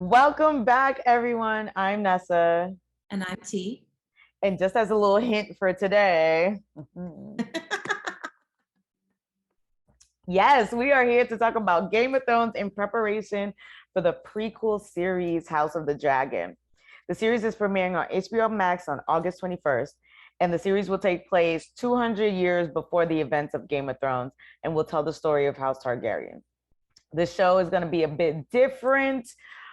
Welcome back, everyone. I'm Nessa. And I'm T. And just as a little hint for today, yes, we are here to talk about Game of Thrones in preparation for the prequel series House of the Dragon. The series is premiering on HBO Max on August 21st, and the series will take place 200 years before the events of Game of Thrones and will tell the story of House Targaryen. The show is going to be a bit different.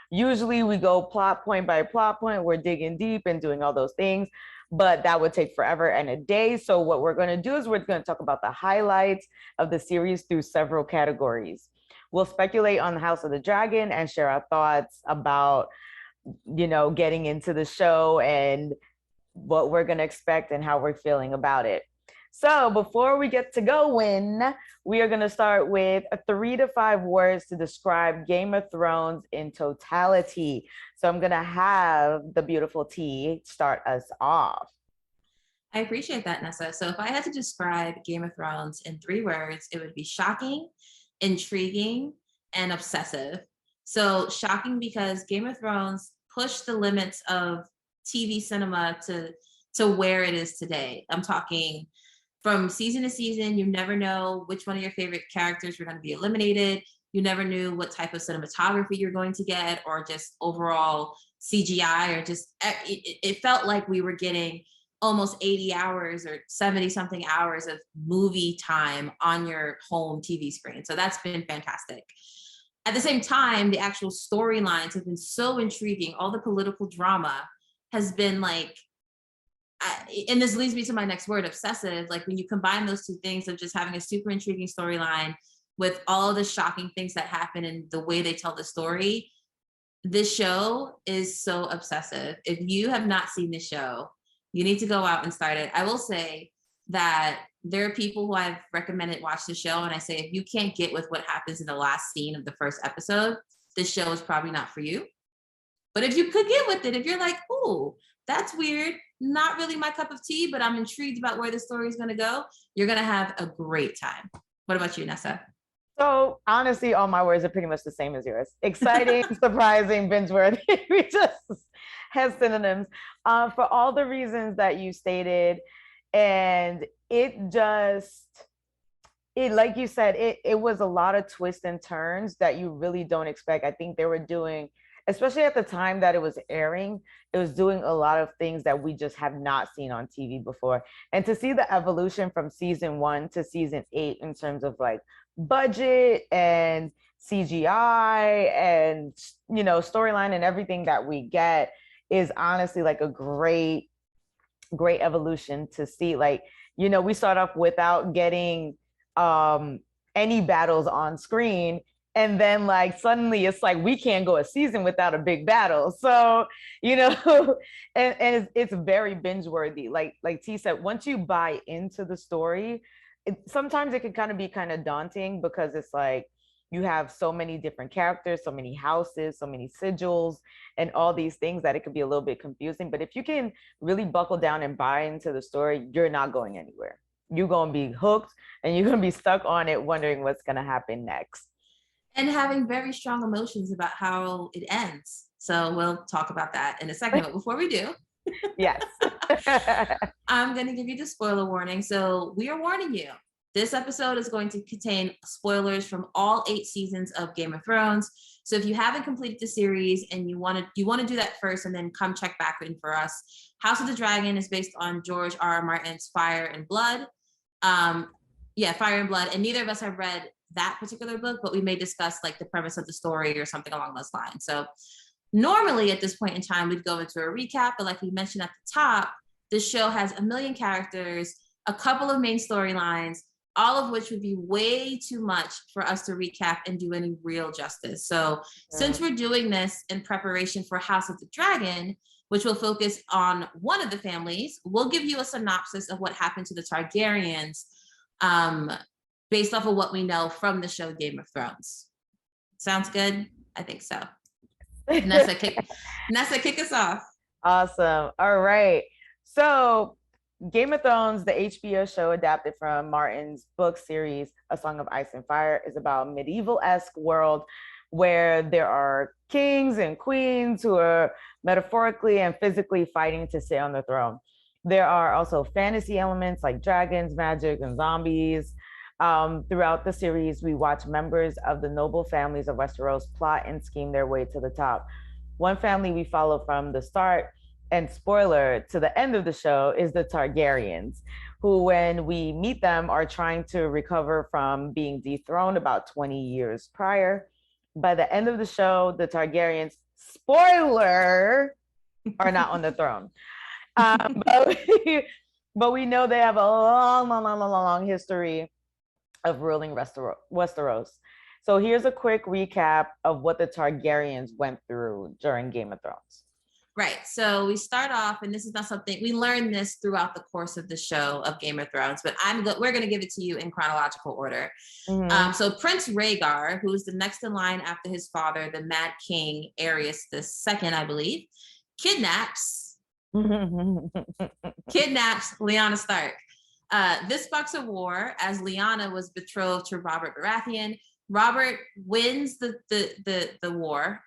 Usually we go plot point by plot point. We're digging deep and doing all those things, but that would take forever and a day. So what we're going to do is we're going to talk about the highlights of the series through several categories. We'll speculate on the House of the Dragon and share our thoughts about, getting into the show and what we're going to expect and how we're feeling about it. So before we get to going, we are going to start with 3 to 5 words to describe Game of Thrones in totality. So I'm going to have the beautiful T start us off. I appreciate that, Nessa. So if I had to describe Game of Thrones in 3 words, it would be shocking, intriguing, and obsessive. So shocking because Game of Thrones pushed the limits of TV cinema to where it is today. I'm talking from season to season, you never know which one of your favorite characters were going to be eliminated. You never knew what type of cinematography you're going to get, or just overall CGI, or just it felt like we were getting almost 80 hours or 70 something hours of movie time on your home TV screen. So that's been fantastic. At the same time, the actual storylines have been so intriguing. All the political drama has been like, and this leads me to my next word, obsessive. Like when you combine those two things of just having a super intriguing storyline with all the shocking things that happen and the way they tell the story, this show is so obsessive. If you have not seen this show, you need to go out and start it. I will say that there are people who I've recommended watch the show, and I say if you can't get with what happens in the last scene of the first episode, this show is probably not for you. But if you could get with it, if you're like, ooh, that's weird, not really my cup of tea, but I'm intrigued about where the story is going to go, you're going to have a great time. What about you, Nessa? So honestly, all my words are pretty much the same as yours. Exciting, surprising, binge-worthy. We just have synonyms for all the reasons that you stated. And it just, like you said, it was a lot of twists and turns that you really don't expect. I think they were doing, especially at the time that it was airing, it was doing a lot of things that we just have not seen on TV before. And to see the evolution from season 1 to season 8 in terms of like budget and CGI and storyline and everything that we get is honestly like a great evolution to see. Like, we start off without getting any battles on screen, and then like suddenly it's like we can't go a season without a big battle. So and it's very binge worthy. Like T said, once you buy into the story, sometimes it can kind of be kind of daunting because it's like you have so many different characters, so many houses, so many sigils, and all these things that it could be a little bit confusing. But if you can really buckle down and buy into the story, you're not going anywhere. You're going to be hooked and you're going to be stuck on it, wondering what's going to happen next. And having very strong emotions about how it ends. So we'll talk about that in a second. But before we do, Yes. I'm going to give you the spoiler warning. So we are warning you. This episode is going to contain spoilers from all 8 seasons of Game of Thrones. So if you haven't completed the series and you want to do that first and then come check back in for us. House of the Dragon is based on George R. R. Martin's Fire and Blood. Fire and Blood. And neither of us have read that particular book, but we may discuss like the premise of the story or something along those lines. So normally at this point in time, we'd go into a recap, but like we mentioned at the top, this show has a million characters, a couple of main storylines, all of which would be way too much for us to recap and do any real justice. So since we're doing this in preparation for House of the Dragon, which will focus on one of the families, we'll give you a synopsis of what happened to the Targaryens based off of what we know from the show Game of Thrones. Sounds good? I think so. Nessa, kick us off. Awesome. All right. So Game of Thrones, the HBO show adapted from Martin's book series, A Song of Ice and Fire, is about a medieval-esque world where there are kings and queens who are metaphorically and physically fighting to sit on the throne. There are also fantasy elements like dragons, magic, and zombies. Throughout the series, we watch members of the noble families of Westeros plot and scheme their way to the top. One family we follow from the start and spoiler to the end of the show is the Targaryens, who, when we meet them, are trying to recover from being dethroned about 20 years prior. By the end of the show, the Targaryens, spoiler, are not on the throne. But we know they have a long history of ruling Westeros. So here's a quick recap of what the Targaryens went through during Game of Thrones. Right. So we start off, and this is not something we learned this throughout the course of the show of Game of Thrones, but we're going to give it to you in chronological order. So Prince Rhaegar, who's the next in line after his father, the Mad King Aerys II, I believe, kidnaps Lyanna Stark. This sparks a war as Lyanna was betrothed to Robert Baratheon. Robert wins the war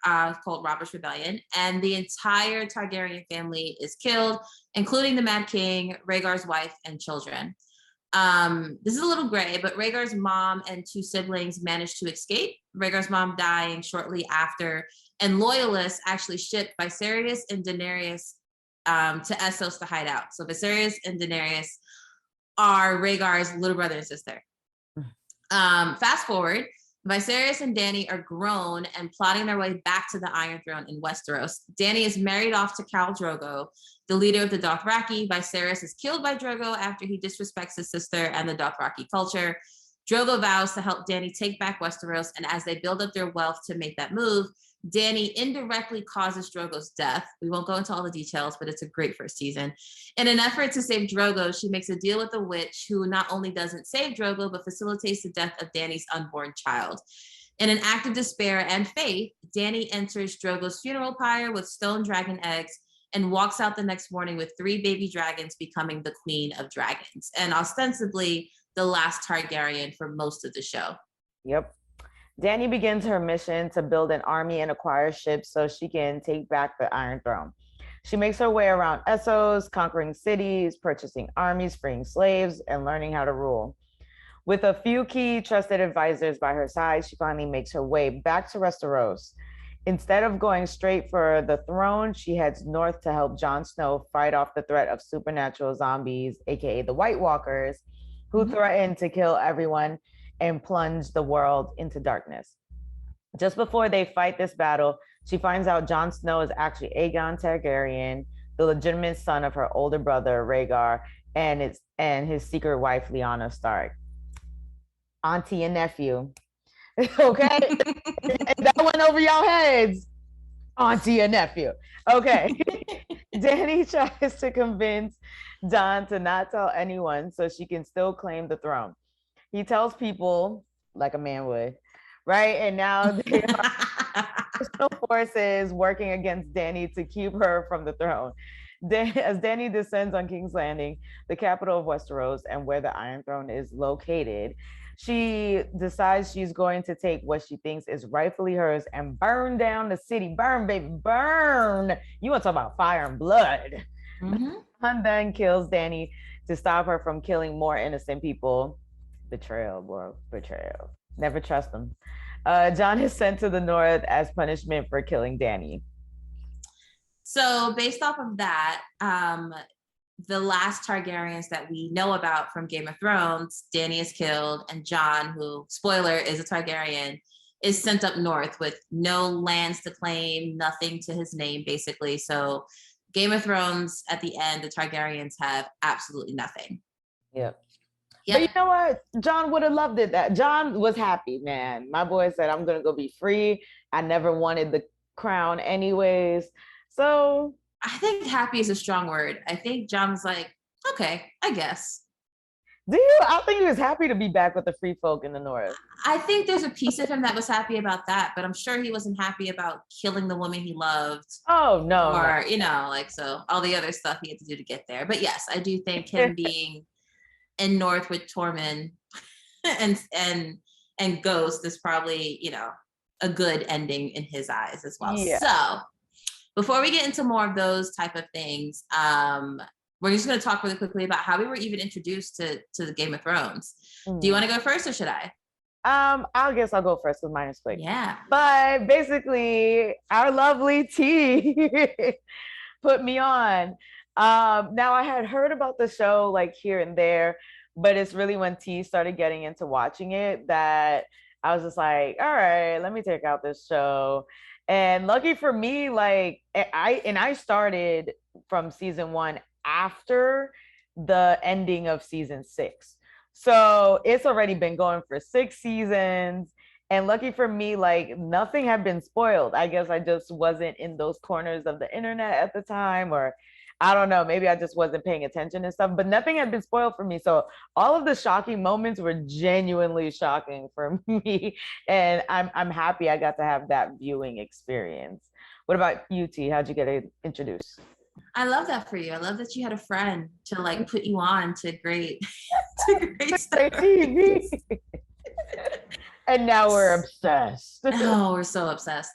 called Robert's Rebellion, and the entire Targaryen family is killed, including the Mad King, Rhaegar's wife, and children. This is a little gray, but Rhaegar's mom and 2 siblings managed to escape, Rhaegar's mom dying shortly after, and loyalists actually shipped Viserys and Daenerys to Essos to hide out. So Viserys and Daenerys are Rhaegar's little brother and sister. Fast forward, Viserys and Dany are grown and plotting their way back to the Iron Throne in Westeros. Dany is married off to Khal Drogo, the leader of the Dothraki. Viserys is killed by Drogo after he disrespects his sister and the Dothraki culture. Drogo vows to help Dany take back Westeros, and as they build up their wealth to make that move, Dany indirectly causes Drogo's death. We won't go into all the details, but it's a great first season. In an effort to save Drogo, she makes a deal with the witch who not only doesn't save Drogo, but facilitates the death of Dany's unborn child. In an act of despair and faith, Dany enters Drogo's funeral pyre with stone dragon eggs and walks out the next morning with 3 baby dragons, becoming the Queen of Dragons, and ostensibly the last Targaryen for most of the show. Yep. Dany begins her mission to build an army and acquire ships so she can take back the Iron Throne. She makes her way around Essos, conquering cities, purchasing armies, freeing slaves, and learning how to rule. With a few key trusted advisors by her side, she finally makes her way back to Westeros. Instead of going straight for the throne, she heads north to help Jon Snow fight off the threat of supernatural zombies, aka the White Walkers, who threaten to kill everyone and plunge the world into darkness. Just before they fight this battle, she finds out Jon Snow is actually Aegon Targaryen, the legitimate son of her older brother Rhaegar, and his secret wife Lyanna Stark. Auntie and nephew. Okay? And that went over y'all heads. Auntie and nephew. Okay. Dany tries to convince Jon to not tell anyone so she can still claim the throne. He tells people, like a man would, right? And now there are forces working against Dany to keep her from the throne. As Dany descends on King's Landing, the capital of Westeros and where the Iron Throne is located, she decides she's going to take what she thinks is rightfully hers and burn down the city. Burn, baby, burn. You want to talk about fire and blood. And then kills Dany to stop her from killing more innocent people. Betrayal, bro. Betrayal. Never trust them. Jon is sent to the north as punishment for killing Dany. So based off of that, the last Targaryens that we know about from Game of Thrones, Dany is killed, and Jon, who, spoiler, is a Targaryen, is sent up north with no lands to claim, nothing to his name, basically. So Game of Thrones, at the end, the Targaryens have absolutely nothing. Yep. But you know what? Jon would have loved it. That Jon was happy, man. My boy said, I'm gonna go be free. I never wanted the crown anyways. So I think happy is a strong word. I think Jon's like, okay, I guess. Do you? I think he was happy to be back with the free folk in the north. I think there's a piece of him that was happy about that, but I'm sure he wasn't happy about killing the woman he loved. Oh, no. Or, you know, like, so all the other stuff he had to do to get there. But yes, I do think him being in north with Tormund and Ghost is probably, you know, a good ending in his eyes as well. Yeah. So before we get into more of those type of things, we're just going to talk really quickly about how we were even introduced to the Game of Thrones. Do you want to go first or should I? I guess I'll go first because mine is quick. Yeah. But basically, our lovely T put me on. Now I had heard about the show like here and there, but it's really when T started getting into watching it that I was just like, all right, let me check out this show. And lucky for me, like I started from season 1 after the ending of season 6. So it's already been going for 6 seasons. And lucky for me, like nothing had been spoiled. I guess I just wasn't in those corners of the internet at the time, or I don't know, maybe I just wasn't paying attention and stuff, but nothing had been spoiled for me. So all of the shocking moments were genuinely shocking for me. And I'm happy I got to have that viewing experience. What about you, T? How'd you get introduced? I love that for you. I love that you had a friend to like put you on to great to great stuff. TV. And now we're obsessed. Oh, we're so obsessed.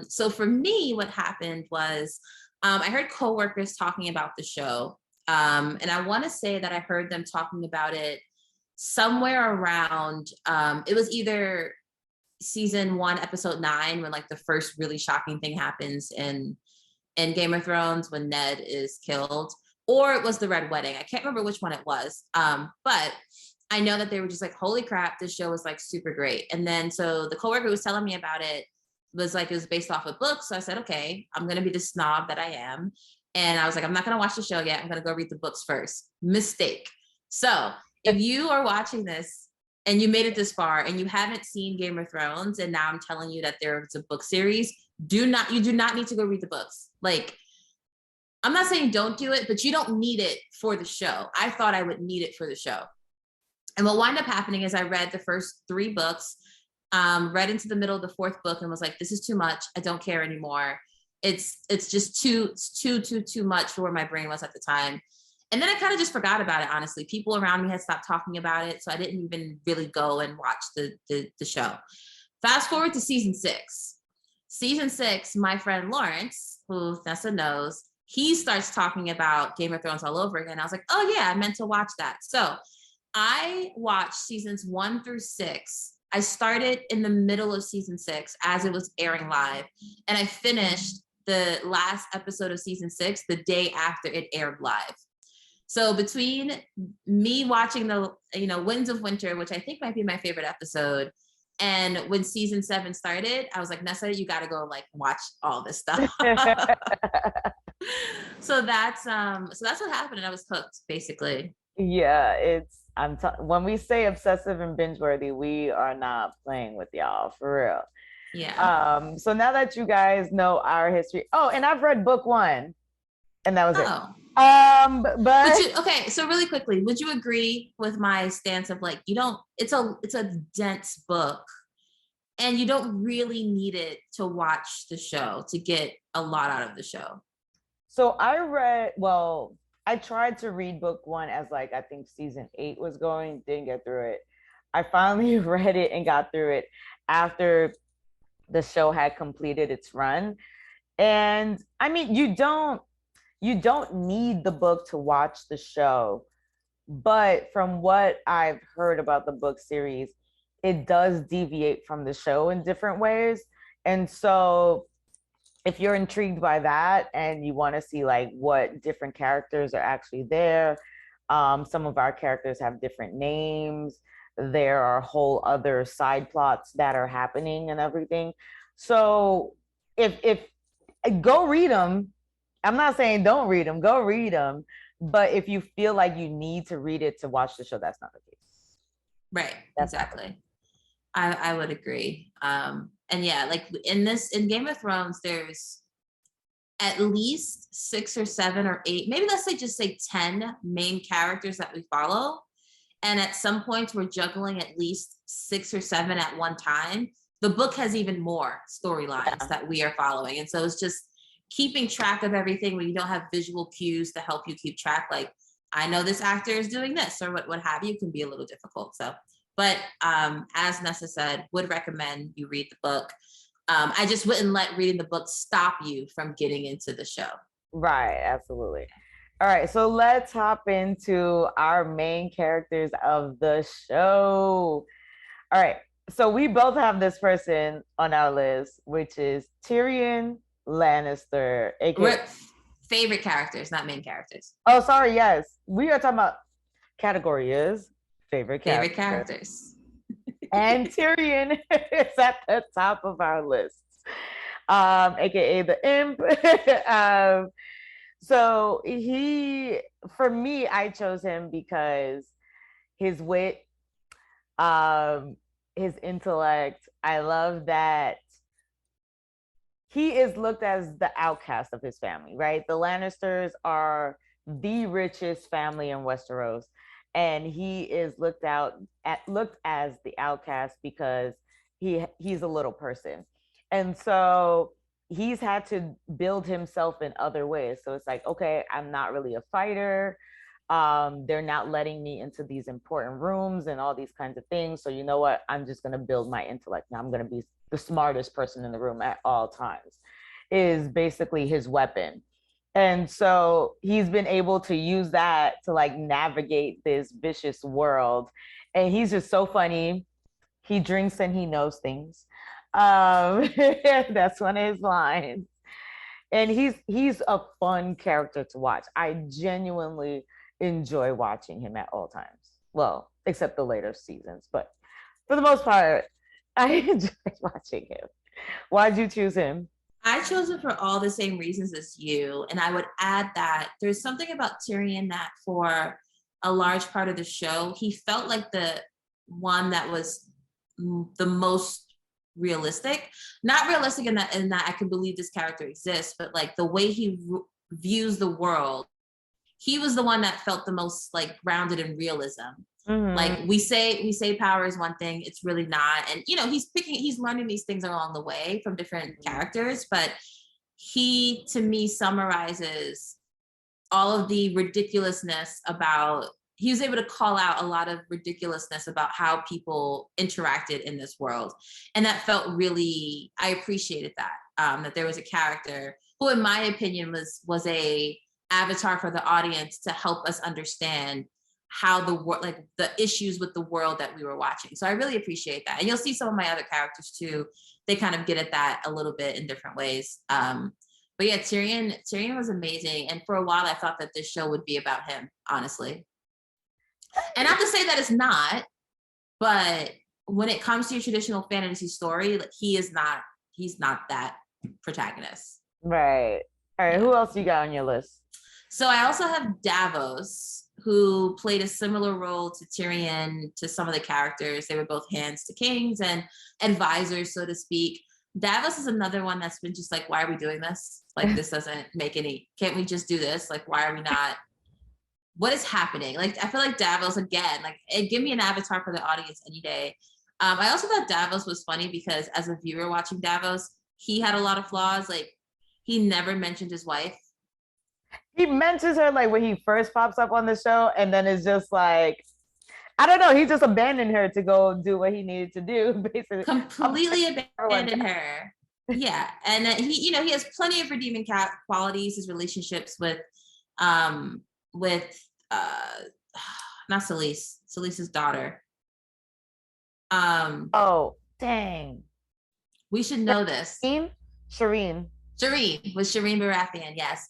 So for me, what happened was I heard coworkers talking about the show. And I want to say that I heard them talking about it somewhere around, it was either season 1, episode 9, when like the first really shocking thing happens in Game of Thrones when Ned is killed, or it was the Red Wedding. I can't remember which one it was. But I know that they were just like, holy crap, this show was like super great. And then so the coworker who was telling me about it was like, it was based off a book. So I said, okay, I'm going to be the snob that I am. And I was like, I'm not going to watch the show yet. I'm going to go read the books first. Mistake. So if you are watching this and you made it this far and you haven't seen Game of Thrones, and now I'm telling you that there's a book series, you do not need to go read the books. Like, I'm not saying don't do it, but you don't need it for the show. I thought I would need it for the show. And what wound up happening is I read the first 3 books, read into the middle of the 4th book and was like, this is too much. I don't care anymore. It's just too much for where my brain was at the time. And then I kind of just forgot about it, honestly. People around me had stopped talking about it, so I didn't even really go and watch the show. Fast forward to season 6. Season 6, my friend Lawrence, who Nessa knows, he starts talking about Game of Thrones all over again. I was like, oh yeah, I meant to watch that. So I watched seasons 1 through 6. I started in the middle of season 6 as it was airing live, and I finished the last episode of season 6 the day after it aired live. So between me watching the, Winds of Winter, which I think might be my favorite episode, and when season 7 started, I was like, Nessa, you got to go like watch all this stuff. So that's what happened, and I was hooked basically. Yeah, when we say obsessive and binge worthy, we are not playing with y'all for real. Yeah. So now that you guys know our history, and I've read book 1, and that was it. But okay, so really quickly, would you agree with my stance of like, it's a dense book and you don't really need it to watch the show to get a lot out of the show? So I tried to read book 1 as like, I think season 8 was going, didn't get through it. I finally read it and got through it after the show had completed its run. And I mean, you don't need the book to watch the show, but from what I've heard about the book series, it does deviate from the show in different ways. And so if you're intrigued by that and you want to see like what different characters are actually there, some of our characters have different names. There are whole other side plots that are happening and everything. So if go read them. I'm not saying don't read them, go read them. But if you feel like you need to read it to watch the show, that's not the case. Right, exactly. I would agree. And yeah, like in Game of Thrones, there's at least 6 or 7 or 8, maybe let's say 10 main characters that we follow. And at some points we're juggling at least 6 or 7 at one time. The book has even more storylines that we are following. And so it's just keeping track of everything when you don't have visual cues to help you keep track. Like, I know this actor is doing this or what have you, can be a little difficult. So But as Nessa said, would recommend you read the book. I just wouldn't let reading the book stop you from getting into the show. Right, absolutely. All right, so let's hop into our main characters of the show. All right, so we both have this person on our list, which is Tyrion Lannister, aka. Favorite characters, not main characters. Oh, sorry, yes. We are talking about category is favorite characters. And Tyrion is at the top of our list, aka the imp. So for me, I chose him because his wit, his intellect. I love that he is looked as the outcast of his family, right? The Lannisters are the richest family in Westeros, and he is looked as the outcast because he's a little person. And so he's had to build himself in other ways. So it's like, okay, I'm not really a fighter. They're not letting me into these important rooms and all these kinds of things. So you know what? I'm just going to build my intellect. Now I'm going to be the smartest person in the room at all times, is basically his weapon. And so he's been able to use that to like navigate this vicious world. And he's just so funny. He drinks and he knows things. That's one of his lines. And he's a fun character to watch. I genuinely enjoy watching him at all times. Well, except the later seasons, but for the most part, I enjoy watching him. Why'd you choose him? I chose him for all the same reasons as you. And I would add that there's something about Tyrion that for a large part of the show, he felt like the one that was the most realistic. Not realistic in that I can believe this character exists, but like the way he views the world, he was the one that felt the most like grounded in realism. Mm-hmm. Like we say power is one thing, it's really not. And you know, he's learning these things along the way from different characters, but he to me summarizes all of the ridiculousness about, he was able to call out a lot of ridiculousness about how people interacted in this world. And that felt really, I appreciated that, that there was a character who in my opinion was a avatar for the audience to help us understand how the world, like the issues with the world that we were watching. So I really appreciate that. And you'll see some of my other characters too. They kind of get at that a little bit in different ways. But yeah, Tyrion was amazing. And for a while, I thought that this show would be about him, honestly. And not to say that it's not, but when it comes to your traditional fantasy story, like he's not that protagonist. Right. All right. Yeah. Who else you got on your list? So I also have Davos, who played a similar role to Tyrion, to some of the characters. They were both hands to kings and advisors, so to speak. Davos is another one that's been just like, why are we doing this? Like, this doesn't make any, can't we just do this? Like, why are we not? What is happening? Like, I feel like Davos, again, like, give me an avatar for the audience any day. I also thought Davos was funny because as a viewer watching Davos, he had a lot of flaws. Like, he never mentioned his wife. He mentions her like when he first pops up on the show, and then it's just like, I don't know, he just abandoned her to go do what he needed to do, basically. Completely abandoned her. Yeah, and he, you know, he has plenty of redeeming qualities. His relationships with not Selyse's daughter. Oh, dang. We should know this. Shireen Baratheon, yes.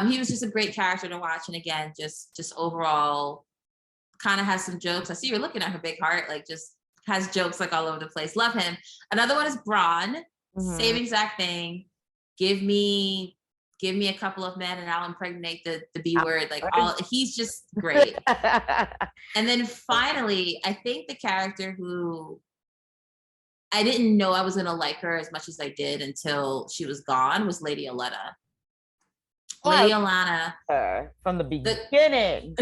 He was just a great character to watch, and again, just overall kind of has some jokes. I see you're looking at her big heart, like just has jokes like all over the place. Love him. Another one is Bronn. Mm-hmm. Same exact thing. Give me a couple of men and I'll impregnate the B word. Like he's just great. And then finally, I think the character who I didn't know I was gonna like her as much as I did until she was gone was Lady Olenna. Lady Olenna. From the beginning.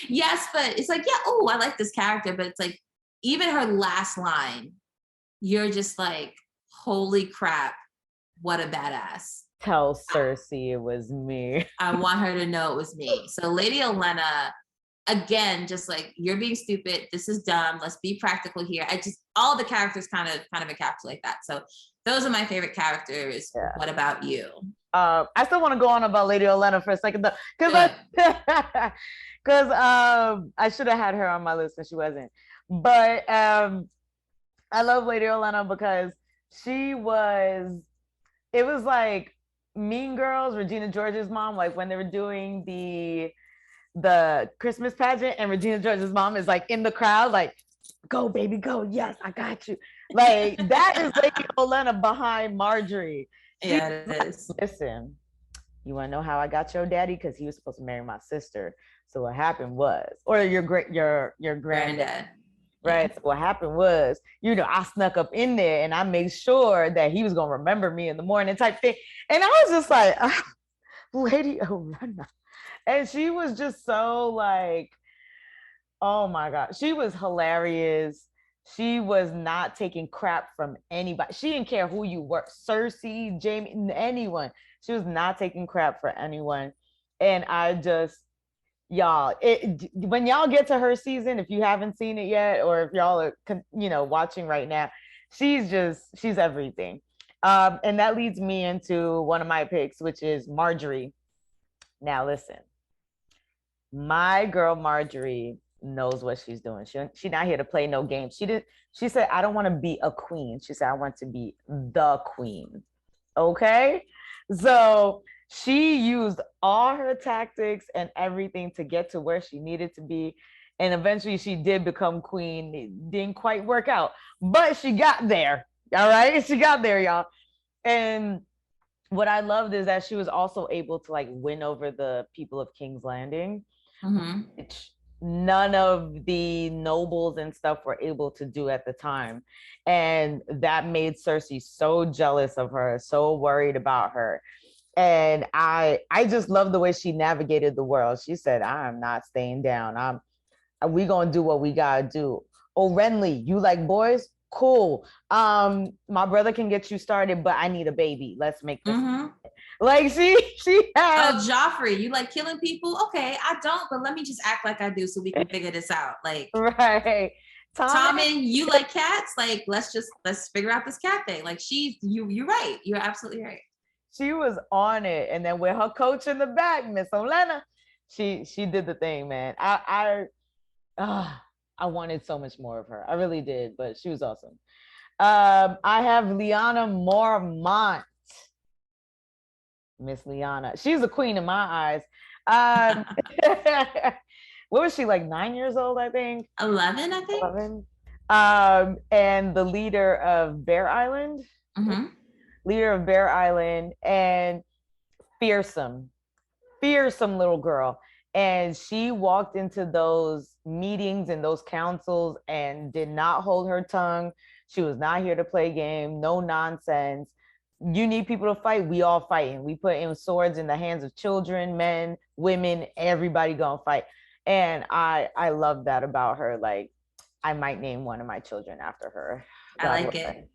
Yes, but it's like, yeah, oh, I like this character, but it's like, even her last line, you're just like, holy crap, what a badass. Tell Cersei it was me. I want her to know it was me. So Lady Olenna again, just like, you're being stupid, this is dumb, let's be practical here. I just, all the characters kind of encapsulate that. So those are my favorite characters. Yeah. What about you? I still want to go on about Lady Olenna for a second though, because I should have had her on my list and she wasn't. But I love Lady Olenna because it was like Mean Girls, Regina George's mom, like when they were doing the Christmas pageant and Regina George's mom is like in the crowd, like, go baby, go, yes, I got you. Like that is Lady Olenna behind Marjorie. Yeah, it is. Listen, you want to know how I got your daddy? Because he was supposed to marry my sister. So what happened was, or your granddad. Right. So what happened was, I snuck up in there and I made sure that he was gonna remember me in the morning type thing. And I was just like, Lady Olenna. And she was just so like, oh my God. She was hilarious. She was not taking crap from anybody. She didn't care who you were, Cersei, Jamie, anyone. She was not taking crap for anyone. And I just, y'all, when y'all get to her season, if you haven't seen it yet, or if y'all are watching right now, she's everything. And that leads me into one of my picks, which is Marjorie. Now listen, my girl Marjorie knows what she's doing. She's not here to play no games. She said, I don't want to be a queen. She said, I want to be the queen. Okay, so she used all her tactics and everything to get to where she needed to be. And eventually she did become queen. It didn't quite work out, but she got there. All right. She got there, y'all. And what I loved is that she was also able to like win over the people of King's Landing, which none of the nobles and stuff were able to do at the time. And that made Cersei so jealous of her, so worried about her. And I just love the way she navigated the world. She said, I'm not staying down. We gonna do what we gotta do. Oh, Renly, you like boys? Cool. My brother can get you started, but I need a baby. Let's make this. Like she had. Oh, Joffrey, you like killing people? Okay, I don't, but let me just act like I do so we can figure this out. Like, right. Tommen, you like cats? Like, let's figure out this cat thing. Like, you're right. You're absolutely right. She was on it, and then with her coach in the back, Miss Olenna, she did the thing, man. I wanted so much more of her. I really did, but she was awesome. I have Lyanna Mormont. Miss Lyanna. She's a queen in my eyes. What was she, like 9 years old, I think? 11, I think. 11. And the leader of Bear Island. Leader of Bear Island, and fearsome little girl. And she walked into those meetings and those councils and did not hold her tongue. She was not here to play game, no nonsense. You need people to fight, we all fighting. We put in swords in the hands of children, men, women, everybody gonna fight. And I love that about her. Like, I might name one of my children after her. I like it.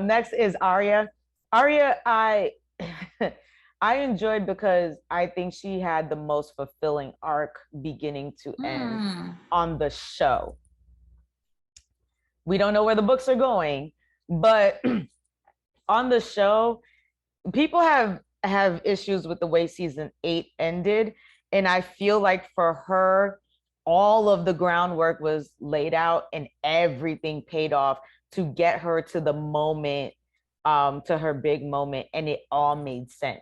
Next is Arya. Arya, I enjoyed because I think she had the most fulfilling arc beginning to end on the show. We don't know where the books are going, but on the show, people have issues with the way season 8 ended. And I feel like for her, all of the groundwork was laid out and everything paid off to get her to the moment, to her big moment, and it all made sense.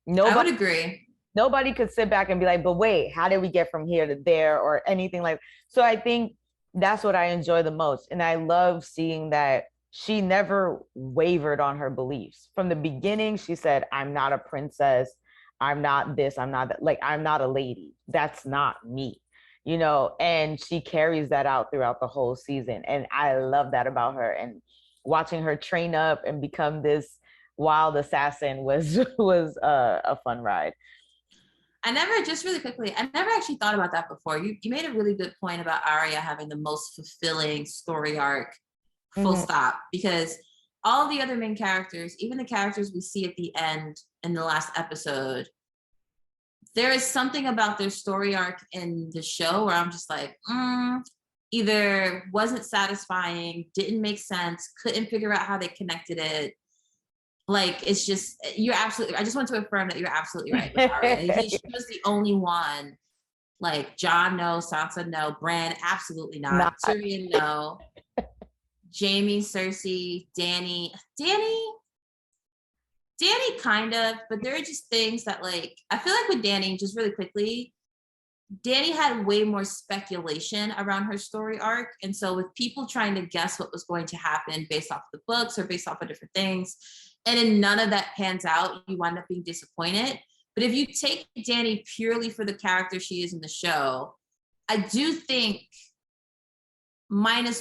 I would agree. Nobody could sit back and be like, but wait, how did we get from here to there, or anything like that. So I think that's what I enjoy the most. And I love seeing that she never wavered on her beliefs. From the beginning, she said, I'm not a princess. I'm not this, I'm not that. Like, I'm not a lady. That's not me. And she carries that out throughout the whole season. And I love that about her. And watching her train up and become this wild assassin was a fun ride. I never actually thought about that before. You made a really good point about Arya having the most fulfilling story arc, full stop, because all the other main characters, even the characters we see at the end in the last episode, there is something about their story arc in the show where I'm just like, either wasn't satisfying, didn't make sense, couldn't figure out how they connected it. Like, it's just, you're absolutely, I just want to affirm that you're absolutely right with Arya. She was the only one. Like, Jon, no. Sansa, no. Bran, absolutely not. Tyrion, no. Jaime, Cersei, Dany, kind of, but there are just things that, like, I feel like with Dany, just really quickly, Dany had way more speculation around her story arc. And so with people trying to guess what was going to happen based off the books or based off of different things, and then none of that pans out, you wind up being disappointed. But if you take Dany purely for the character she is in the show, I do think minus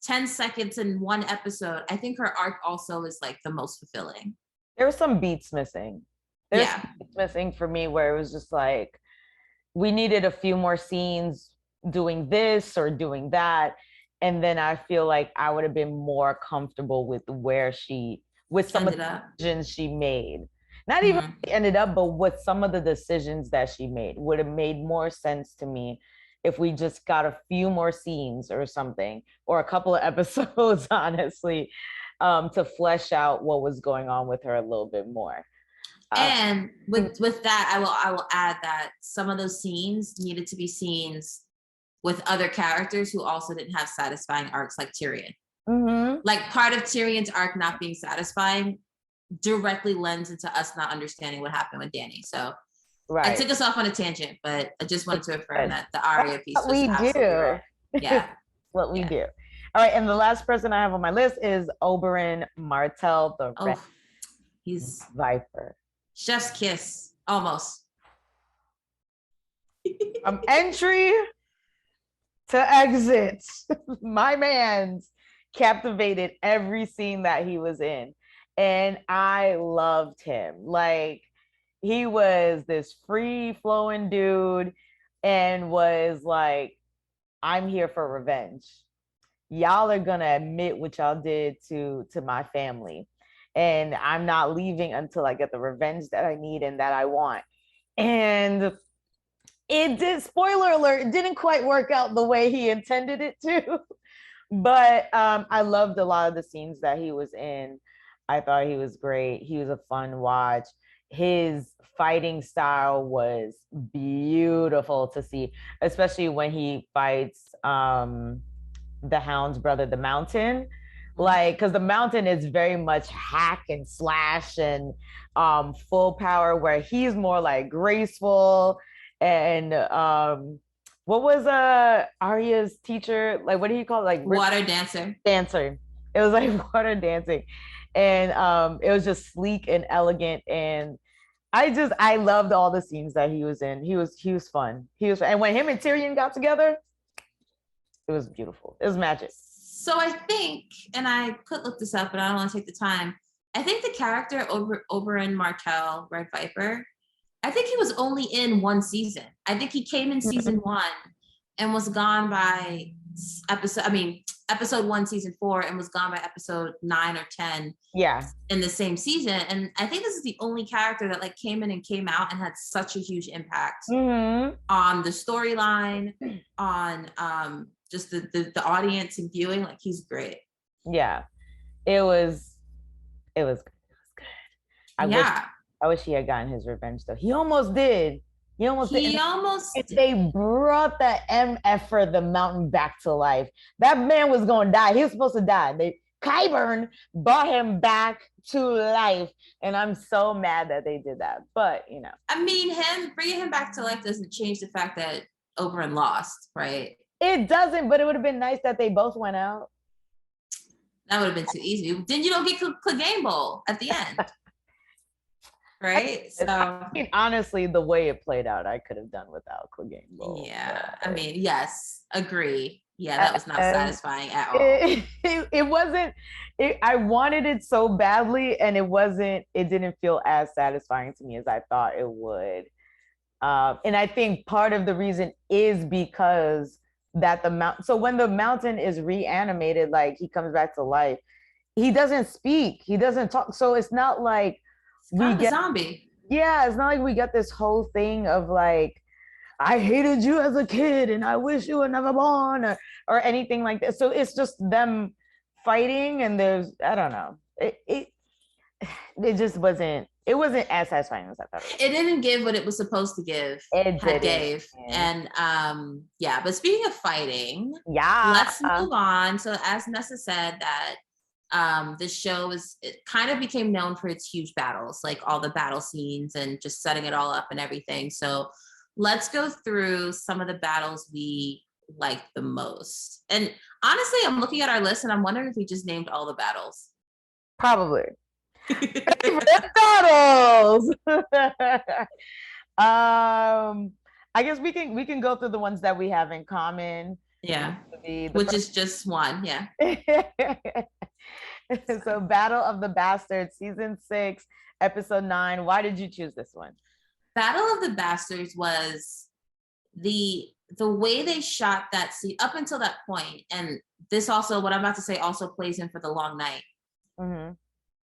10 seconds in one episode, I think her arc also is like the most fulfilling. There were some beats missing. There's beats missing for me where it was just like, we needed a few more scenes doing this or doing that. And then I feel like I would have been more comfortable with some of the decisions she made. Not even ended up, but with some of the decisions that she made would have made more sense to me if we just got a few more scenes or something, or a couple of episodes, honestly, to flesh out what was going on with her a little bit more. And with that, I will add that some of those scenes needed to be scenes with other characters who also didn't have satisfying arcs, like Tyrion. Like, part of Tyrion's arc not being satisfying directly lends into us not understanding what happened with Dany. So I took us off on a tangent, but I just wanted to affirm that the Arya piece was absolutely right. Yeah. What we do. All right, and the last person I have on my list is Oberyn Martell, he's Viper. Chef's kiss, almost. From entry to exit, my man's captivated every scene that he was in. And I loved him. Like, he was this free-flowing dude and was like, I'm here for revenge. Y'all are gonna admit what y'all did to my family. And I'm not leaving until I get the revenge that I need and that I want. And it did, spoiler alert, it didn't quite work out the way he intended it to. But I loved a lot of the scenes that he was in. I thought he was great. He was a fun watch. His fighting style was beautiful to see, especially when he fights the Hound's brother, the Mountain. Like, because the Mountain is very much hack and slash and full power, where he's more like graceful. And what was Arya's teacher, like, what do you call it? Like, water dancer. It was like water dancing. And it was just sleek and elegant. And I loved all the scenes that he was in. He was fun. And when him and Tyrion got together, it was beautiful. It was magic. So I think, and I could look this up, but I don't want to take the time. I think the character Oberyn Martell, Red Viper, I think he was only in one season. I think he came in season 1 and was gone by episode 1, season 4, and was gone by episode 9 or 10. Yeah. In the same season. And I think this is the only character that, like, came in and came out and had such a huge impact on the storyline, on just the audience and viewing. Like, he's great. Yeah. It was good. I wish he had gotten his revenge, though. He almost did. If they brought the MF for the Mountain back to life, that man was going to die. He was supposed to die. Qyburn brought him back to life, and I'm so mad that they did that. But, you know, I mean, bringing him back to life doesn't change the fact that Oberyn lost, right? It doesn't, but it would have been nice that they both went out. That would have been too easy. Then you don't get Clegane Bowl at the end. Right? So, I mean, honestly, the way it played out, I could have done without Clegane Bowl. Yeah, I mean, yes, agree. Yeah, that was not satisfying at all. It wasn't. I wanted it so badly, and it didn't feel as satisfying to me as I thought it would. And I think part of the reason is because that so when the Mountain is reanimated, like, he comes back to life, he doesn't speak, he doesn't talk. So it's not like we get a zombie. Yeah, it's not like we got this whole thing of like, I hated you as a kid and I wish you were never born, or anything like that. So it's just them fighting, and there's, I don't know. It just wasn't, it wasn't as satisfying as I thought it was. It didn't give what it was supposed to give, It had didn't. gave. And yeah, but speaking of fighting, Yeah. let's move on. So as Nessa said that the show is, it kind of became known for its huge battles, like all the battle scenes and just setting it all up and everything. So let's go through some of the battles we liked the most. And honestly, I'm looking at our list and I'm wondering if we just named all the battles. Probably. Battles. I guess we can go through the ones that we have in common. Yeah. The Which is just one. Yeah. So Battle of the Bastards, season 6, episode 9. Why did you choose this one? Battle of the Bastards was the way they shot that scene up until that point, and this also, what I'm about to say, also plays in for the long night,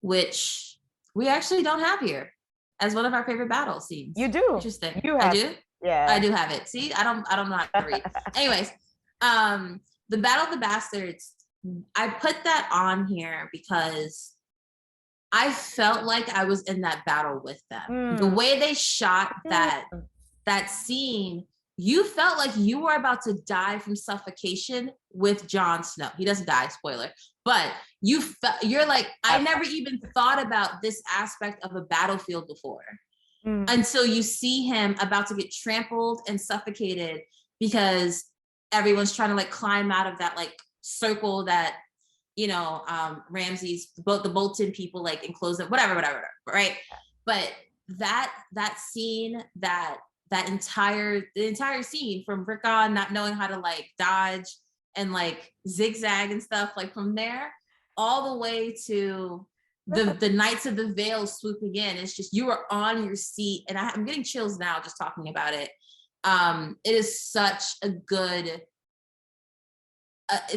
which we actually don't have here as one of our favorite battle scenes. You do. Interesting. You have I do. Yeah, I do have it. See, I don't know how to read. Anyways, the Battle of the Bastards, I put that on here because I felt like I was in that battle with them. The way they shot that scene, you felt like you were about to die from suffocation with Jon Snow. He doesn't die, spoiler. But you're like, I never even thought about this aspect of a battlefield before. Until you see him about to get trampled and suffocated because everyone's trying to like climb out of that like circle that, you know, Ramsay's, the Bolton people like enclosed it, whatever, right? But that scene, the entire scene, from Rickon not knowing how to like dodge and like zigzag and stuff, like from there all the way to the Knights of the Vale swooping in, it's just, you are on your seat, and I'm getting chills now just talking about it. It is such a good,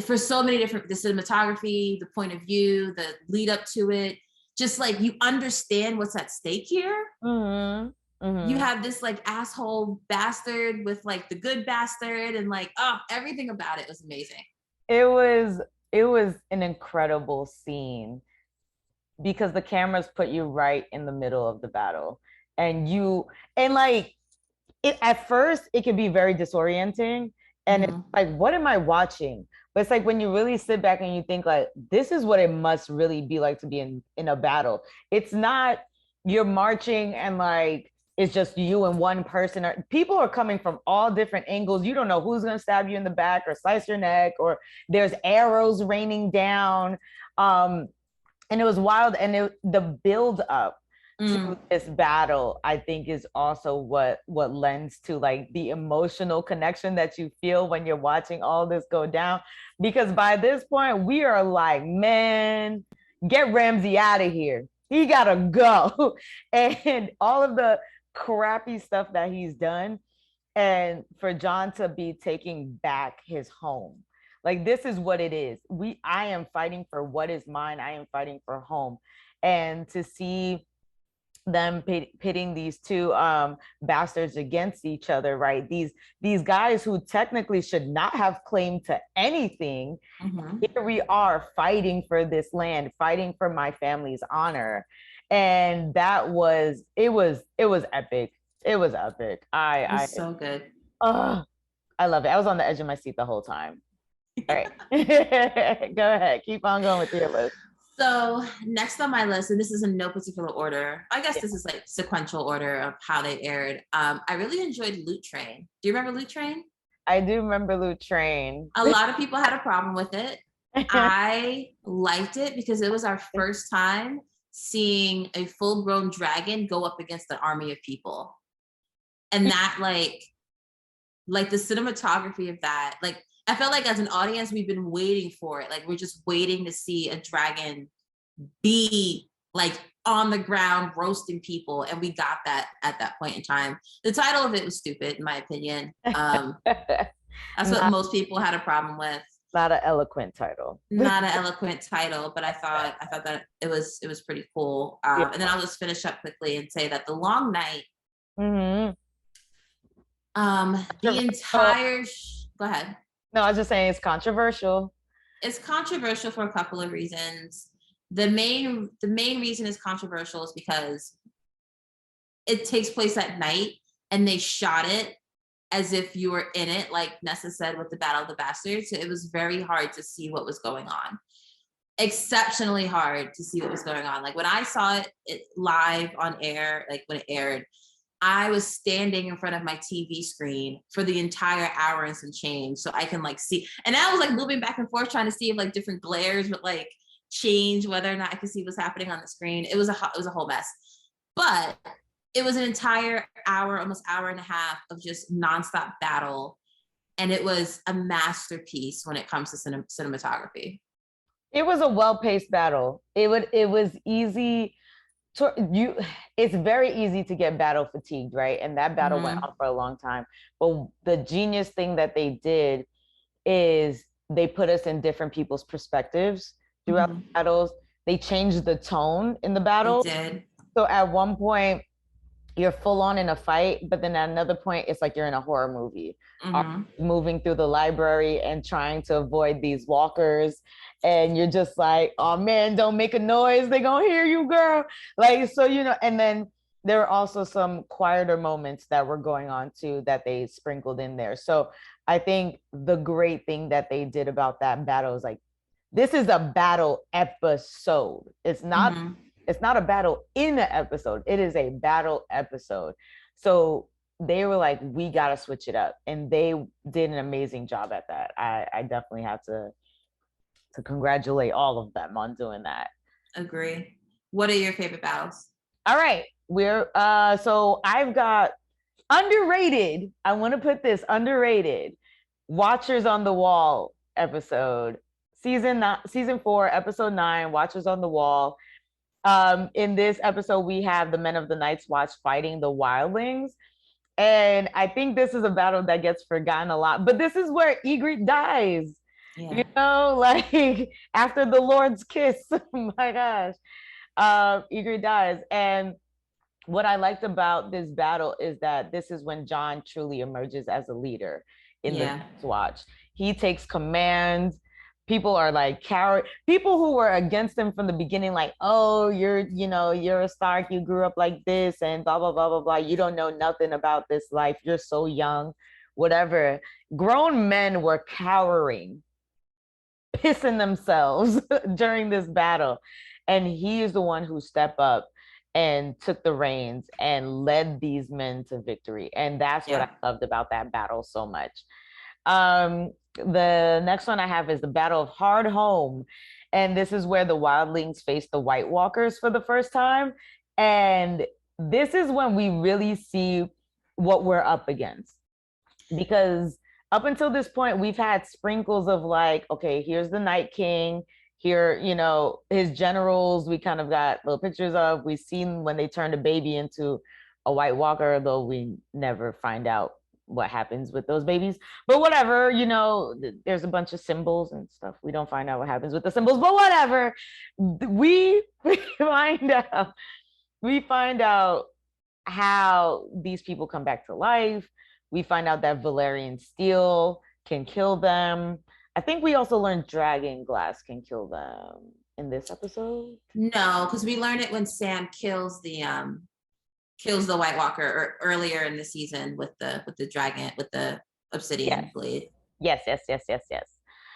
for so many different, the cinematography, the point of view, the lead up to it, just like you understand what's at stake here. You have this like asshole bastard with like the good bastard, and like, oh, everything about it was amazing. It was an incredible scene because the cameras put you right in the middle of the battle, and like, it at first it can be very disorienting, and it's like, what am I watching? But it's like when you really sit back and you think like, this is what it must really be like to be in a battle. It's not, you're marching and like it's just you and one person, or people are coming from all different angles. You don't know who's going to stab you in the back or slice your neck, or there's arrows raining down. And it was wild, and the build up to this battle, I think, is also what lends to like the emotional connection that you feel when you're watching all this go down. Because by this point, we are like, man, get Ramsay out of here. He gotta go. And all of the crappy stuff that he's done, and for Jon to be taking back his home. Like, this is what it is. I am fighting for what is mine. I am fighting for home. And to see them pitting these two bastards against each other, right? These guys who technically should not have claim to anything. Here we are fighting for this land, fighting for my family's honor. And it was epic. It was epic. It was so good. I love it. I was on the edge of my seat the whole time. All right. Go ahead. Keep on going with your list. So next on my list, and this is in no particular order, I guess this is like sequential order of how they aired. I really enjoyed Loot Train. Do you remember Loot Train? I do remember Loot Train. A lot of people had a problem with it. I liked it because it was our first time seeing a full-grown dragon go up against an army of people. And that like the cinematography of that, like, I felt like as an audience, we've been waiting for it. Like, we're just waiting to see a dragon be like on the ground roasting people. And we got that at that point in time. The title of it was stupid, in my opinion. That's what most people had a problem with. Not an eloquent title. Not an eloquent title, but I thought that it was pretty cool. Yeah. And then I'll just finish up quickly and say that the long night, Mm-hmm. the entire go ahead. No, I was just saying it's controversial. It's controversial for a couple of reasons. The main reason it's controversial is because it takes place at night and they shot it as if you were in it, like Nessa said with the Battle of the Bastards. So it was very hard to see what was going on. Exceptionally hard to see what was going on. Like when I saw it live on air, like when it aired, I was standing in front of my TV screen for the entire hour and some change, so I can like see. And I was like moving back and forth trying to see if like different glares would like change whether or not I could see what's happening on the screen. It was a whole mess, but it was an entire hour, almost hour and a half of just nonstop battle, and it was a masterpiece when it comes to cinematography. It was a well-paced battle. It was easy. It's very easy to get battle fatigued, right? And that battle went on for a long time. But the genius thing that they did is they put us in different people's perspectives throughout the battles. They changed the tone in the battle. They did. So at one point, you're full on in a fight, but then at another point, it's like you're in a horror movie, moving through the library and trying to avoid these walkers. And you're just like, oh man, don't make a noise. They're gonna hear you, girl. Like, so, and then there were also some quieter moments that were going on too that they sprinkled in there. So I think the great thing that they did about that battle is like, this is a battle episode. It's not a battle in an episode. It is a battle episode. So they were like, we got to switch it up. And they did an amazing job at that. I definitely have to congratulate all of them on doing that. Agree. What are your favorite battles? All right. So I've got underrated. I want to put this underrated Watchers on the Wall episode. Season 4, episode 9, Watchers on the Wall. In this episode, we have the Men of the Night's Watch fighting the wildlings. And I think this is a battle that gets forgotten a lot. But this is where Ygritte dies. Yeah. Like after the Lord's kiss. Oh my gosh. Ygritte dies. And what I liked about this battle is that this is when Jon truly emerges as a leader in the Night's Watch. He takes command. People are like people who were against him from the beginning, like, oh, you're a Stark, you grew up like this and blah, blah, blah, blah, blah. You don't know nothing about this life. You're so young, whatever. Grown men were cowering, pissing themselves during this battle. And he is the one who stepped up and took the reins and led these men to victory. And that's what I loved about that battle so much. The next one I have is the Battle of Hardhome. And this is where the wildlings face the White Walkers for the first time. And this is when we really see what we're up against. Because up until this point, we've had sprinkles of like, okay, here's the Night King. Here, his generals, we kind of got little pictures of. We've seen when they turned a baby into a White Walker, though we never find out what happens with those babies, but whatever, there's a bunch of symbols and stuff. We don't find out what happens with the symbols, but whatever. We find out how these people come back to life. We find out that Valyrian steel can kill them. I think we also learned dragon glass can kill them in this episode. No, because we learned it when Sam kills the White Walker earlier in the season with the dragon, with the obsidian blade. Yes.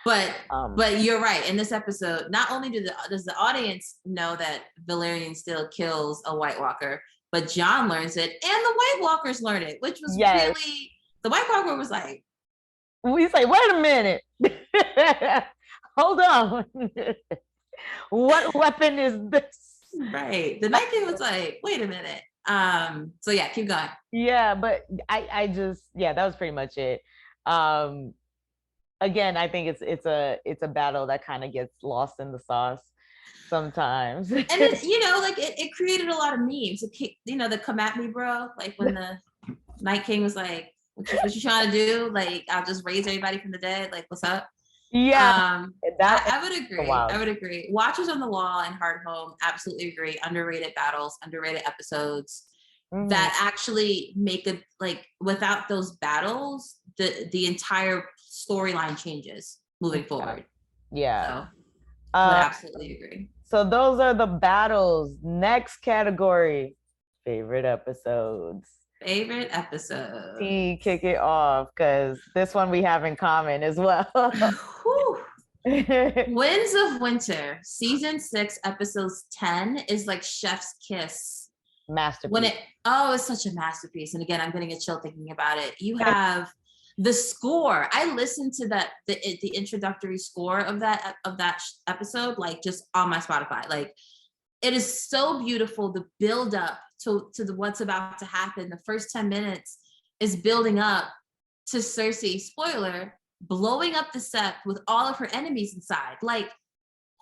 But you're right. In this episode, not only does the audience know that Valyrian steel kills a White Walker, but Jon learns it, and the White Walkers learn it, which was really, the White Walker was like, we say, wait a minute, hold on, what weapon is this? Right. The Night King was like, wait a minute. So yeah, keep going. Yeah, but I just, that was pretty much it. Again, I think it's a battle that kind of gets lost in the sauce sometimes. And it created a lot of memes. The come at me, bro. Like when the Night King was like, what you trying to do? Like, I'll just raise everybody from the dead. Like, what's up? Yeah, that I would agree. I wild. would agree. Watchers on the Wall and Hard Home, absolutely agree. Underrated battles, underrated episodes that actually make it like without those battles, the entire storyline changes moving forward. Yeah. So would absolutely agree. So those are the battles. Next category, favorite episodes. Favorite episode. Kick it off because this one we have in common as well. Winds of Winter, season 6, episodes 10 is like chef's kiss. Masterpiece. It's such a masterpiece. And again, I'm getting a chill thinking about it. You have the score. I listened to the introductory score of that episode, like just on my Spotify. Like it is so beautiful. The build up to what's about to happen. The first 10 minutes is building up to Cersei, spoiler, blowing up the set with all of her enemies inside. Like,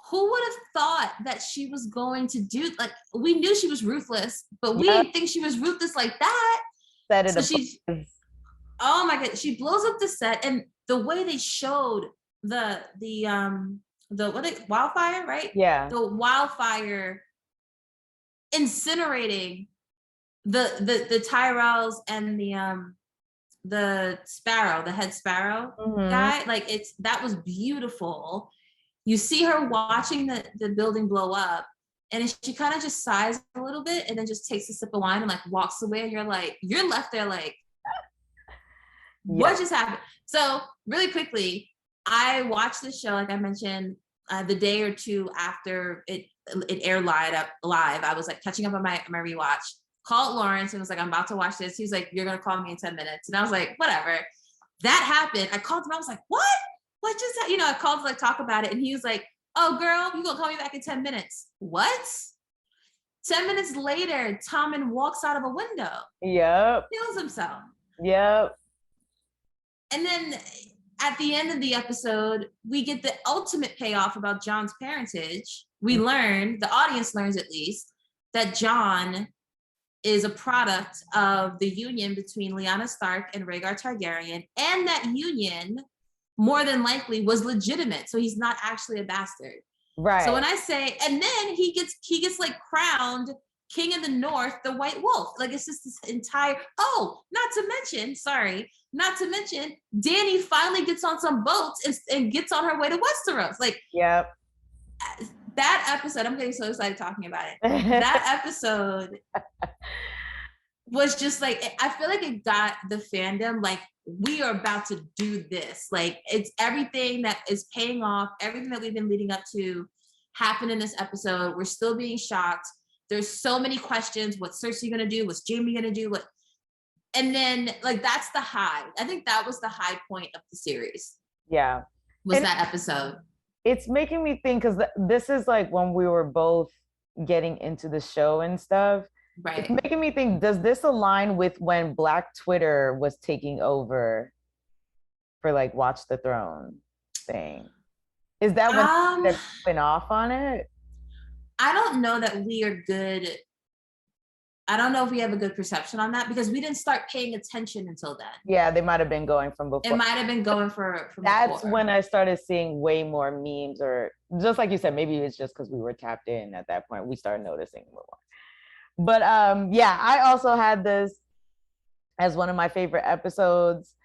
who would have thought that she was going to do, like, we knew she was ruthless, but we didn't think she was ruthless like that. Oh my God, she blows up the set, and the way they showed the wildfire, right? Yeah. The wildfire incinerating the Tyrells and the sparrow, the head sparrow guy. Like that was beautiful. You see her watching the building blow up, and she kind of just sighs a little bit and then just takes a sip of wine and like walks away, and you're left there like, what just happened? So really quickly, I watched the show, like I mentioned, the day or two after it aired live. I was like catching up on my rewatch. Called Lawrence and was like, I'm about to watch this. He's like, you're gonna call me in 10 minutes. And I was like, whatever. That happened. I called him. I was like, what? What just happened? I called to like talk about it. And he was like, oh girl, you gonna call me back in 10 minutes. What? 10 minutes later, Tommen walks out of a window. Yep. Kills himself. Yep. And then at the end of the episode, we get the ultimate payoff about Jon's parentage. We learn, the audience learns at least, that Jon is a product of the union between Lyanna Stark and Rhaegar Targaryen, and that union more than likely was legitimate, so he's not actually a bastard. Right. So when I say, and then he gets like crowned King of the North, the White Wolf. Like it's just this entire. Oh, not to mention, Dany finally gets on some boats and gets on her way to Westeros. Like, yep. That episode, I'm getting so excited talking about it. That episode was just like, I feel like it got the fandom like, we are about to do this. Like, it's everything that is paying off, everything that we've been leading up to happened in this episode. We're still being shocked. There's so many questions. What's Cersei gonna do? What's Jaime gonna do? And then like, that's the high. I think that was the high point of the series. Yeah. Was that episode. It's making me think, because this is like when we were both getting into the show and stuff. Right. It's making me think, does this align with when Black Twitter was taking over for like Watch the Throne thing? Is that when they're spin off on it? I don't know that we are good. I don't know if we have a good perception on that, because we didn't start paying attention until then. Yeah, they might have been going from before. It might have been going from That's before. when I started seeing way more memes, or just like you said, maybe it's just because we were tapped in at that point. We started noticing more. But yeah, I also had this as one of my favorite episodes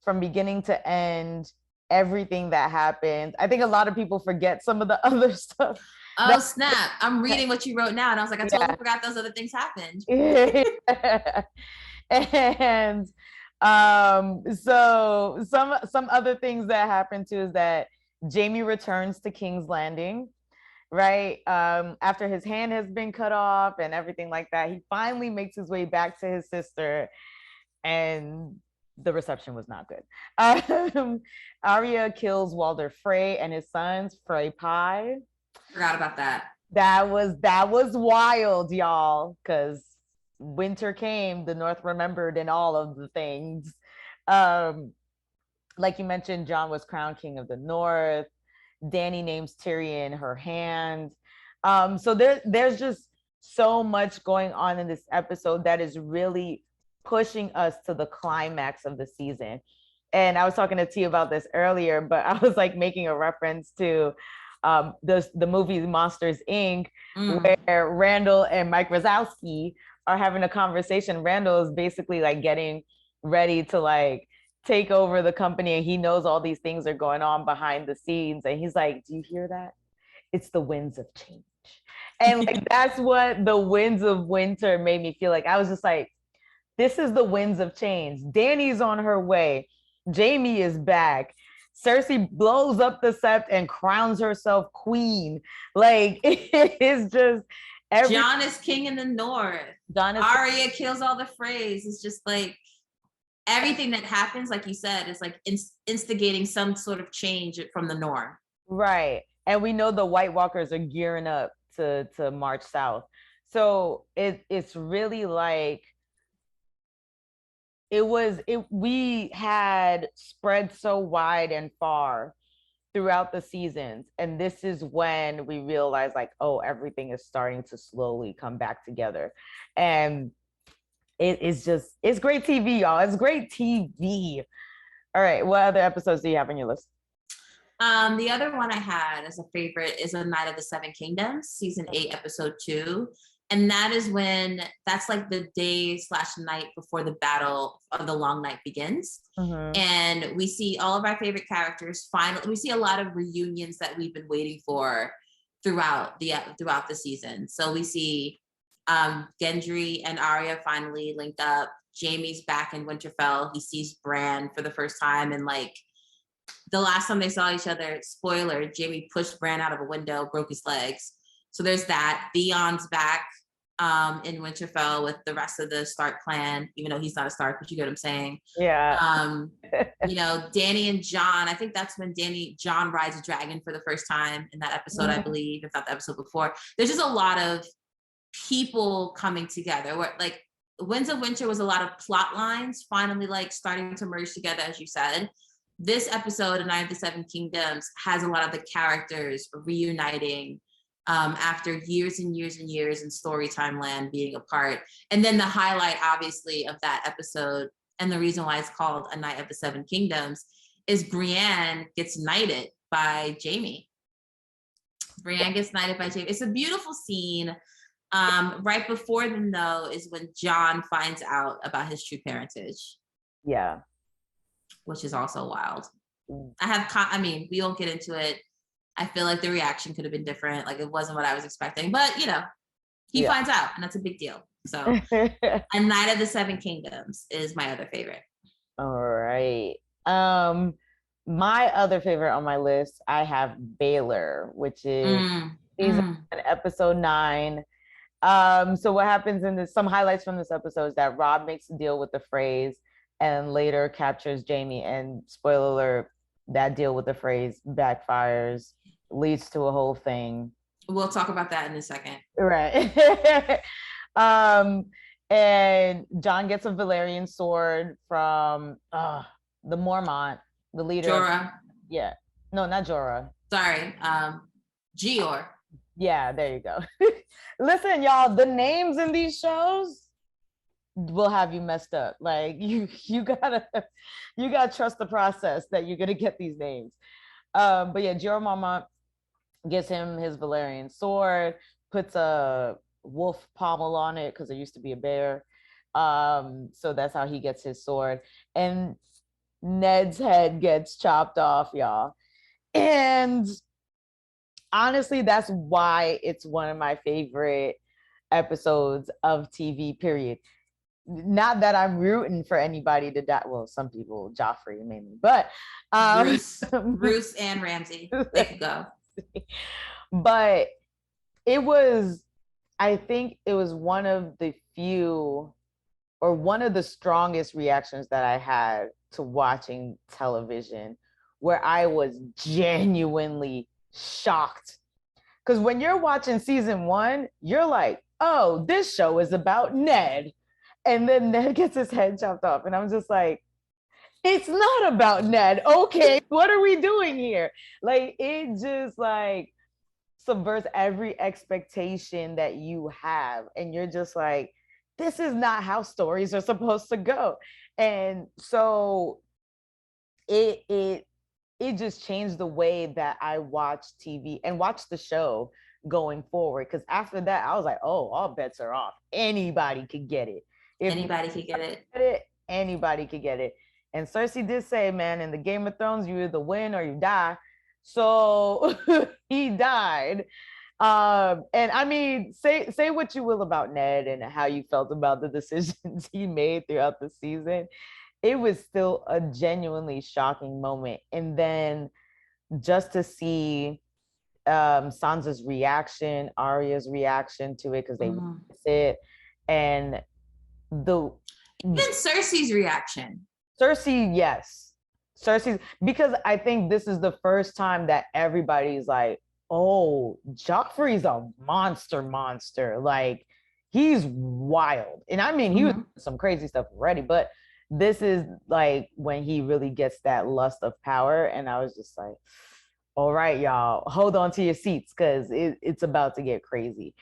from beginning to end, everything that happened. I think a lot of people forget some of the other stuff. Oh, snap. I'm reading what you wrote now, and I was like, I totally forgot those other things happened. And so some other things that happened too is that Jaime returns to King's Landing, right? After his hand has been cut off and everything like that, he finally makes his way back to his sister, and the reception was not good. Arya kills Walder Frey and his sons, Frey Pie. Forgot about that. That was wild, y'all, because winter came, the North remembered, and all of the things. Like you mentioned, Jon was crowned King of the North. Dany names Tyrion her hand. So there's just so much going on in this episode that is really pushing us to the climax of the season. And I was talking to T about this earlier, but I was like making a reference to the movie Monsters Inc., where Randall and Mike Wazowski are having a conversation. Randall is basically like getting ready to like take over the company, and he knows all these things are going on behind the scenes. And he's like, "Do you hear that? It's the winds of change." And like that's what the winds of winter made me feel like. I was just like, this is the winds of change. Danny's on her way. Jamie is back. Cersei blows up the sept and crowns herself queen. Like it is just Jon is king in the north. Arya kills all the Freys. It's just like everything that happens, like you said, is like instigating some sort of change from the norm. Right. And we know the White Walkers are gearing up to march south. So it's really like we had spread so wide and far throughout the seasons, and this is when we realized like, oh, everything is starting to slowly come back together. And it's great TV, y'all. It's great TV. All right, what other episodes do you have on your list? The other one I had as a favorite is A Night of the Seven Kingdoms, season 8, episode 2. And that is when that's like the day/night before the battle of the Long Night begins. And we see all of our favorite characters. Finally, we see a lot of reunions that we've been waiting for throughout the season. So we see Gendry and Arya finally linked up. Jaime's back in Winterfell. He sees Bran for the first time, and like the last time they saw each other, spoiler, Jaime pushed Bran out of a window, broke his legs. So there's that. Theon's back in Winterfell with the rest of the Stark clan, even though he's not a Stark, but you get what I'm saying. Yeah. You know, Dany and Jon, I think that's when Jon rides a dragon for the first time in that episode, I believe, if not the episode before. There's just a lot of people coming together. Where like Winds of Winter was a lot of plot lines finally like starting to merge together, as you said. This episode, A Night of the Seven Kingdoms, has a lot of the characters reuniting after years and years and years in Storytime Land being apart. And then the highlight, obviously, of that episode, and the reason why it's called A Night of the Seven Kingdoms, is Brienne gets knighted by Jaime. Brienne gets knighted by Jaime. It's a beautiful scene. Right before them, though, is when Jon finds out about his true parentage. Yeah. Which is also wild. I mean, we won't get into it. I feel like the reaction could have been different. Like it wasn't what I was expecting, but you know, he finds out, and that's a big deal. So A Night of the Seven Kingdoms is my other favorite. All right. My other favorite on my list, I have Baylor, which is season 1, episode 9. So what happens in this, some highlights from this episode is that Robb makes a deal with the Freys and later captures Jaime, and spoiler alert, that deal with the Freys backfires, leads to a whole thing. We'll talk about that in a second. Right. And Jon gets a Valyrian sword from the Mormont, the leader. Jorah. Yeah. No, not Jorah. Sorry. Gior. Yeah, there you go. Listen, y'all, the names in these shows will have you messed up. Like you gotta trust the process that you're gonna get these names. But yeah, Jorah Mormont gets him his Valyrian sword, puts a wolf pommel on it because it used to be a bear. So that's how he gets his sword. And Ned's head gets chopped off, y'all. And honestly, that's why it's one of my favorite episodes of TV, period. Not that I'm rooting for anybody to die. Well, some people, Joffrey mainly, but Bruce and Ramsay, they could go. But I think it was one of the few or one of the strongest reactions that I had to watching television, where I was genuinely shocked. Because when you're watching season 1, you're like, oh, this show is about Ned. And then Ned gets his head chopped off. And I'm just like, it's not about Ned. Okay, what are we doing here? Like, it just like subverts every expectation that you have. And you're just like, this is not how stories are supposed to go. And so it just changed the way that I watch TV and watch the show going forward. Because after that, I was like, oh, all bets are off. Anybody could get it. If Anybody could get it. anybody could get it. And Cersei did say, man, in the Game of Thrones, you either win or you die. So he died. And I mean, say what you will about Ned and how you felt about the decisions he made throughout the season. It was still a genuinely shocking moment. And then just to see Sansa's reaction, Arya's reaction to it, because they witnessed it, and the even Cersei's reaction. Cersei, yes. Cersei's, because I think this is the first time that everybody's like, oh, Joffrey's a monster. Like, he's wild. And I mean, he was some crazy stuff already, but this is like when he really gets that lust of power. And I was just like, all right, y'all, hold on to your seats because it's about to get crazy.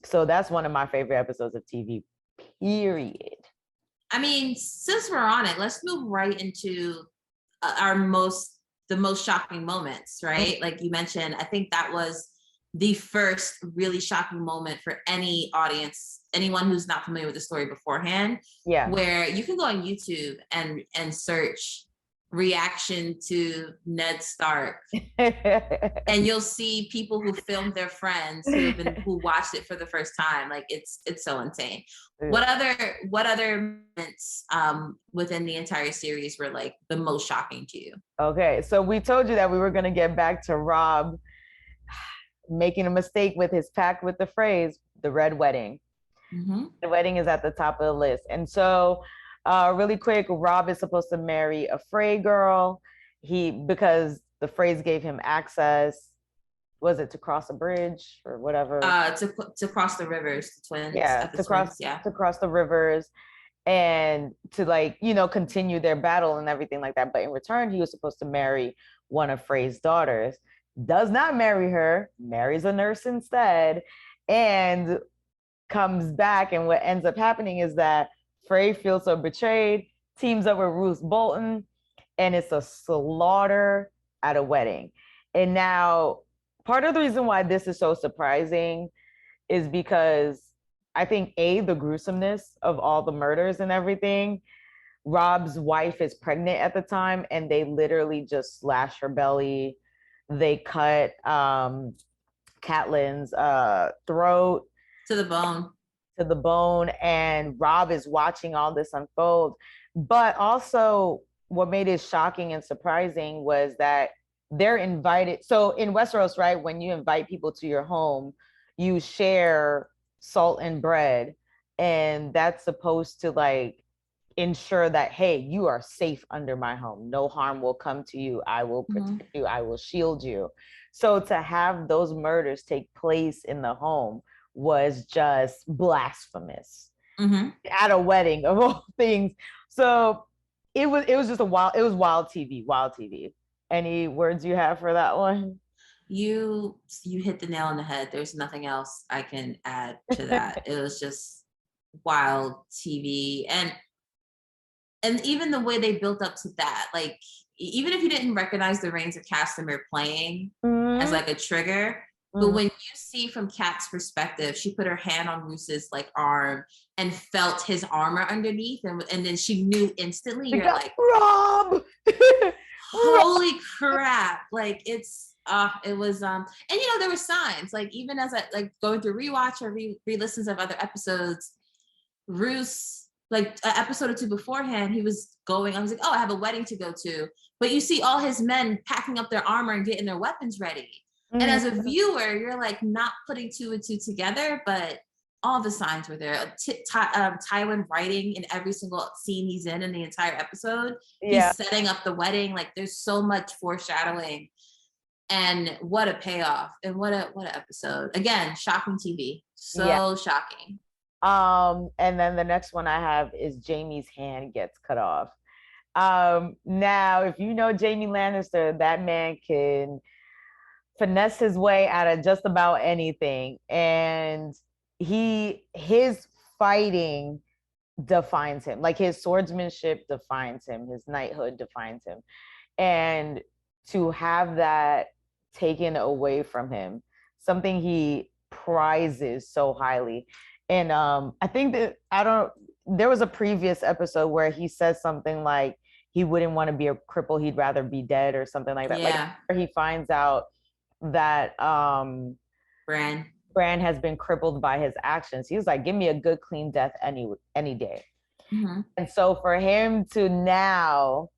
So that's one of my favorite episodes of TV, period. I mean, since we're on it, let's move right into the most shocking moments, right? Like you mentioned, I think that was the first really shocking moment for any audience, anyone who's not familiar with the story beforehand. Yeah. Where you can go on YouTube and search reaction to Ned Stark, and you'll see people who filmed their friends who watched it for the first time. Like it's so insane. What other moments within the entire series were like the most shocking to you? Okay, so we told you that we were going to get back to Rob making a mistake with his pact with the phrase, the Red Wedding. The wedding is at the top of the list. And so really quick, Rob is supposed to marry a Frey girl. Because the phrase gave him access, was it to cross a bridge or whatever? To cross the rivers, the twins. Yeah, to cross the rivers and to, like, you know, continue their battle and everything like that. But in return, he was supposed to marry one of Frey's daughters. Does not marry her, marries a nurse instead, and comes back. And what ends up happening is that Frey feels so betrayed, teams up with Roose Bolton, and it's a slaughter at a wedding. And now, part of the reason why this is so surprising is because I think, the gruesomeness of all the murders and everything. Rob's wife is pregnant at the time, and they literally just slash her belly. They cut Catelyn's throat to the bone. And Rob is watching all this unfold. But also, what made it shocking and surprising was that they're invited. So in Westeros, right, when you invite people to your home, you share salt and bread, and that's supposed to, like, ensure that, hey, you are safe under my home. No harm will come to you. I will protect you. I will shield you. So to have those murders take place in the home was just blasphemous at a wedding of all things. So it was just wild TV. Any words you have for that one? You hit the nail on the head. There's nothing else I can add to that. It was just wild TV. And even the way they built up to that, like, even if you didn't recognize the Reigns of Castamere playing as like a trigger, but when you see from Kat's perspective, she put her hand on Roose's like arm and felt his armor underneath, and then she knew instantly. You're like, Rob, holy crap! Like it was and you know, there were signs, like, even as I like going through rewatch or re-listens of other episodes, Roose, like an episode or two beforehand, I was like, oh, I have a wedding to go to, but you see all his men packing up their armor and getting their weapons ready. And as a viewer, you're like not putting two and two together, but all the signs were there. Tywin writing in every single scene he's in the entire episode. Yeah. He's setting up the wedding. Like, there's so much foreshadowing, and what a payoff, and what an episode. Again, shocking TV. Shocking. And then the next one I have is Jaime's hand gets cut off. Now, if you know Jaime Lannister, that man can finesse his way out of just about anything, and his fighting defines him. Like, his swordsmanship defines him, his knighthood defines him. And to have that taken away from him, something he prizes so highly. And I think that there was a previous episode where he says something like he wouldn't want to be a cripple, he'd rather be dead or something like that. Yeah. Like he finds out that Bran has been crippled by his actions. He was like, give me a good clean death any day. Mm-hmm. And so for him to now,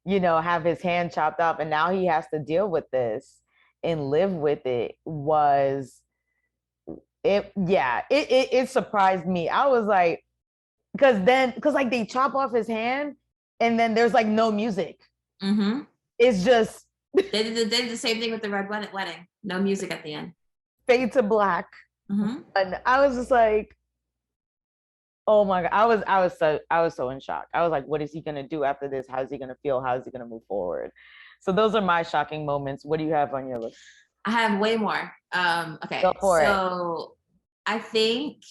you know, have his hand chopped off and now he has to deal with this and live with it it surprised me. I was like, because like they chop off his hand and then there's like no music. Mm-hmm. It's just they did the same thing with the Red Wedding. No music at the end. Fade to black. Mm-hmm. And I was just like, oh my God. I was so in shock. I was like, what is he gonna do after this? How's he gonna feel? How is he gonna move forward? So those are my shocking moments. What do you have on your list? I have way more. Okay. Go for it. I think,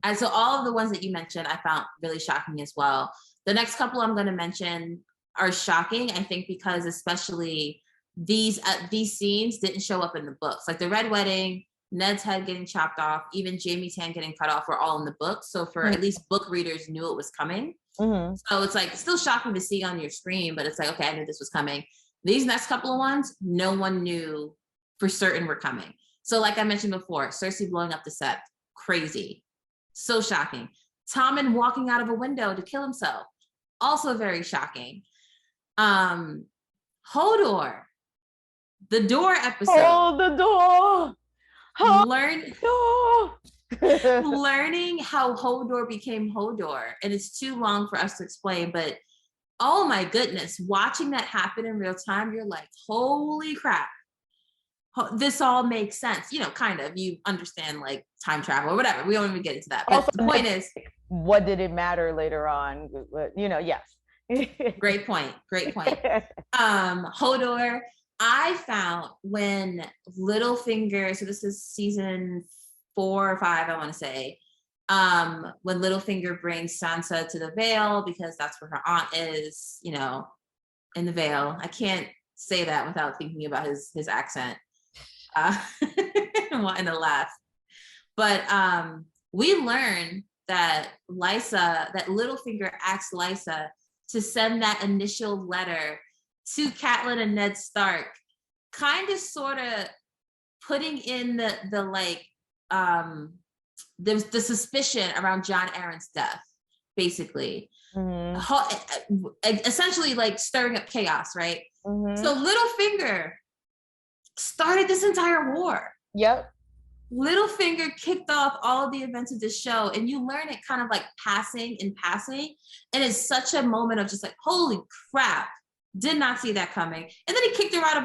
and so all of the ones that you mentioned, I found really shocking as well. The next couple I'm going to mention are shocking, I think, because especially these scenes didn't show up in the books. Like the Red Wedding, Ned's head getting chopped off, even Jaime's hand getting cut off were all in the book. So for at least book readers knew it was coming. Mm-hmm. So it's like still shocking to see on your screen, but it's like, okay, I knew this was coming. These next couple of ones, no one knew for certain were coming. So like I mentioned before, Cersei blowing up the set, crazy. So shocking. Tommen walking out of a window to kill himself, also very shocking. Hodor, the door episode. Oh, the door. Learning how Hodor became Hodor, and it's too long for us to explain, but oh my goodness, watching that happen in real time, you're like, holy crap. This all makes sense, you know, kind of. You understand like time travel or whatever. We don't even get into that. But also, the point is, what did it matter later on? You know, yes. Great point. Hodor, I found when Littlefinger, so this is season 4 or 5, I want to say, when Littlefinger brings Sansa to the Vale because that's where her aunt is, you know, in the Vale. I can't say that without thinking about his accent. Wanting to laugh. But we learned that Littlefinger asked Lysa to send that initial letter to Catelyn and Ned Stark, kind of sort of putting in the suspicion around Jon Arryn's death, basically. Mm-hmm. Essentially like stirring up chaos, right? Mm-hmm. So Littlefinger started this entire war. Yep. Littlefinger kicked off all of the events of this show, and you learn it kind of like passing, and it's such a moment of just like, holy crap, did not see that coming. And then he kicked her out of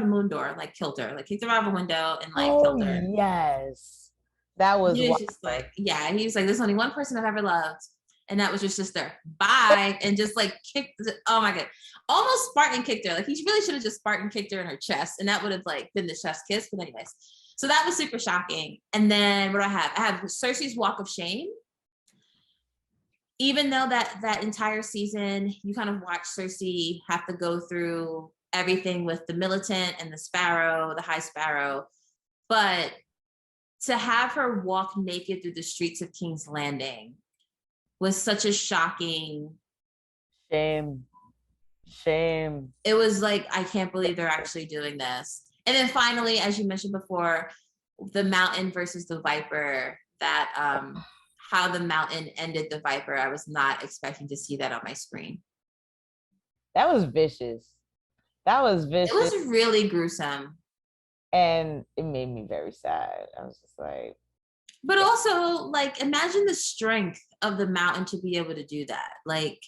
the moon door, like killed her, like kicked her out of a window and like killed her. Yes, that was just like, yeah, he was like, there's only one person I've ever loved, and that was your sister. Bye. And just like kicked, oh my God. Almost Spartan kicked her. Like he really should have just Spartan kicked her in her chest, and that would have like been the chef's kiss. But anyways, so that was super shocking. And then what do I have? I have Cersei's walk of shame. Even though that entire season, you kind of watch Cersei have to go through everything with the militant and the Sparrow, the High Sparrow, but to have her walk naked through the streets of King's Landing was such a shocking shame. It was like, I can't believe they're actually doing this. And then finally, as you mentioned before, the Mountain versus the Viper, that how the Mountain ended the Viper. I was not expecting to see that on my screen. That was vicious. It was really gruesome. And it made me very sad. I was just like, but also like, imagine the strength of the Mountain to be able to do that. Like,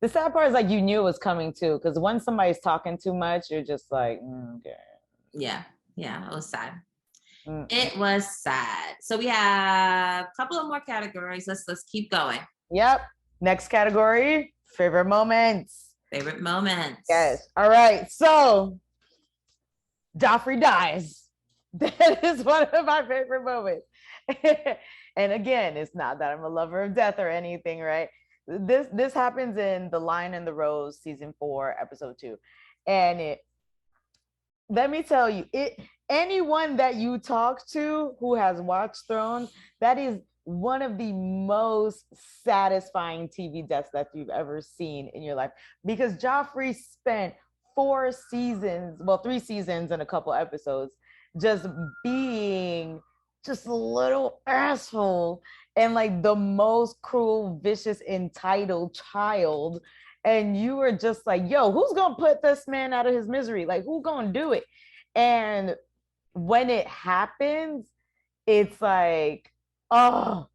the sad part is like you knew it was coming too, because when somebody's talking too much, you're just like, okay. Yeah, it was sad. It was sad. So we have a couple of more categories. Let's keep going. Yep. Next category, favorite moments. Yes. All right. So Joffrey dies. That is one of my favorite moments. And again, it's not that I'm a lover of death or anything, right? this happens in The Lion and the Rose season 4 episode 2, and it, let me tell you, it, anyone that you talk to who has watched Thrones, that is one of the most satisfying TV deaths that you've ever seen in your life, because Joffrey spent 4 seasons, well, 3 seasons and a couple episodes, just being just a little asshole and like the most cruel, vicious, entitled child. And you were just like, yo, who's gonna put this man out of his misery? Like, who's gonna do it? And when it happens, it's like, oh,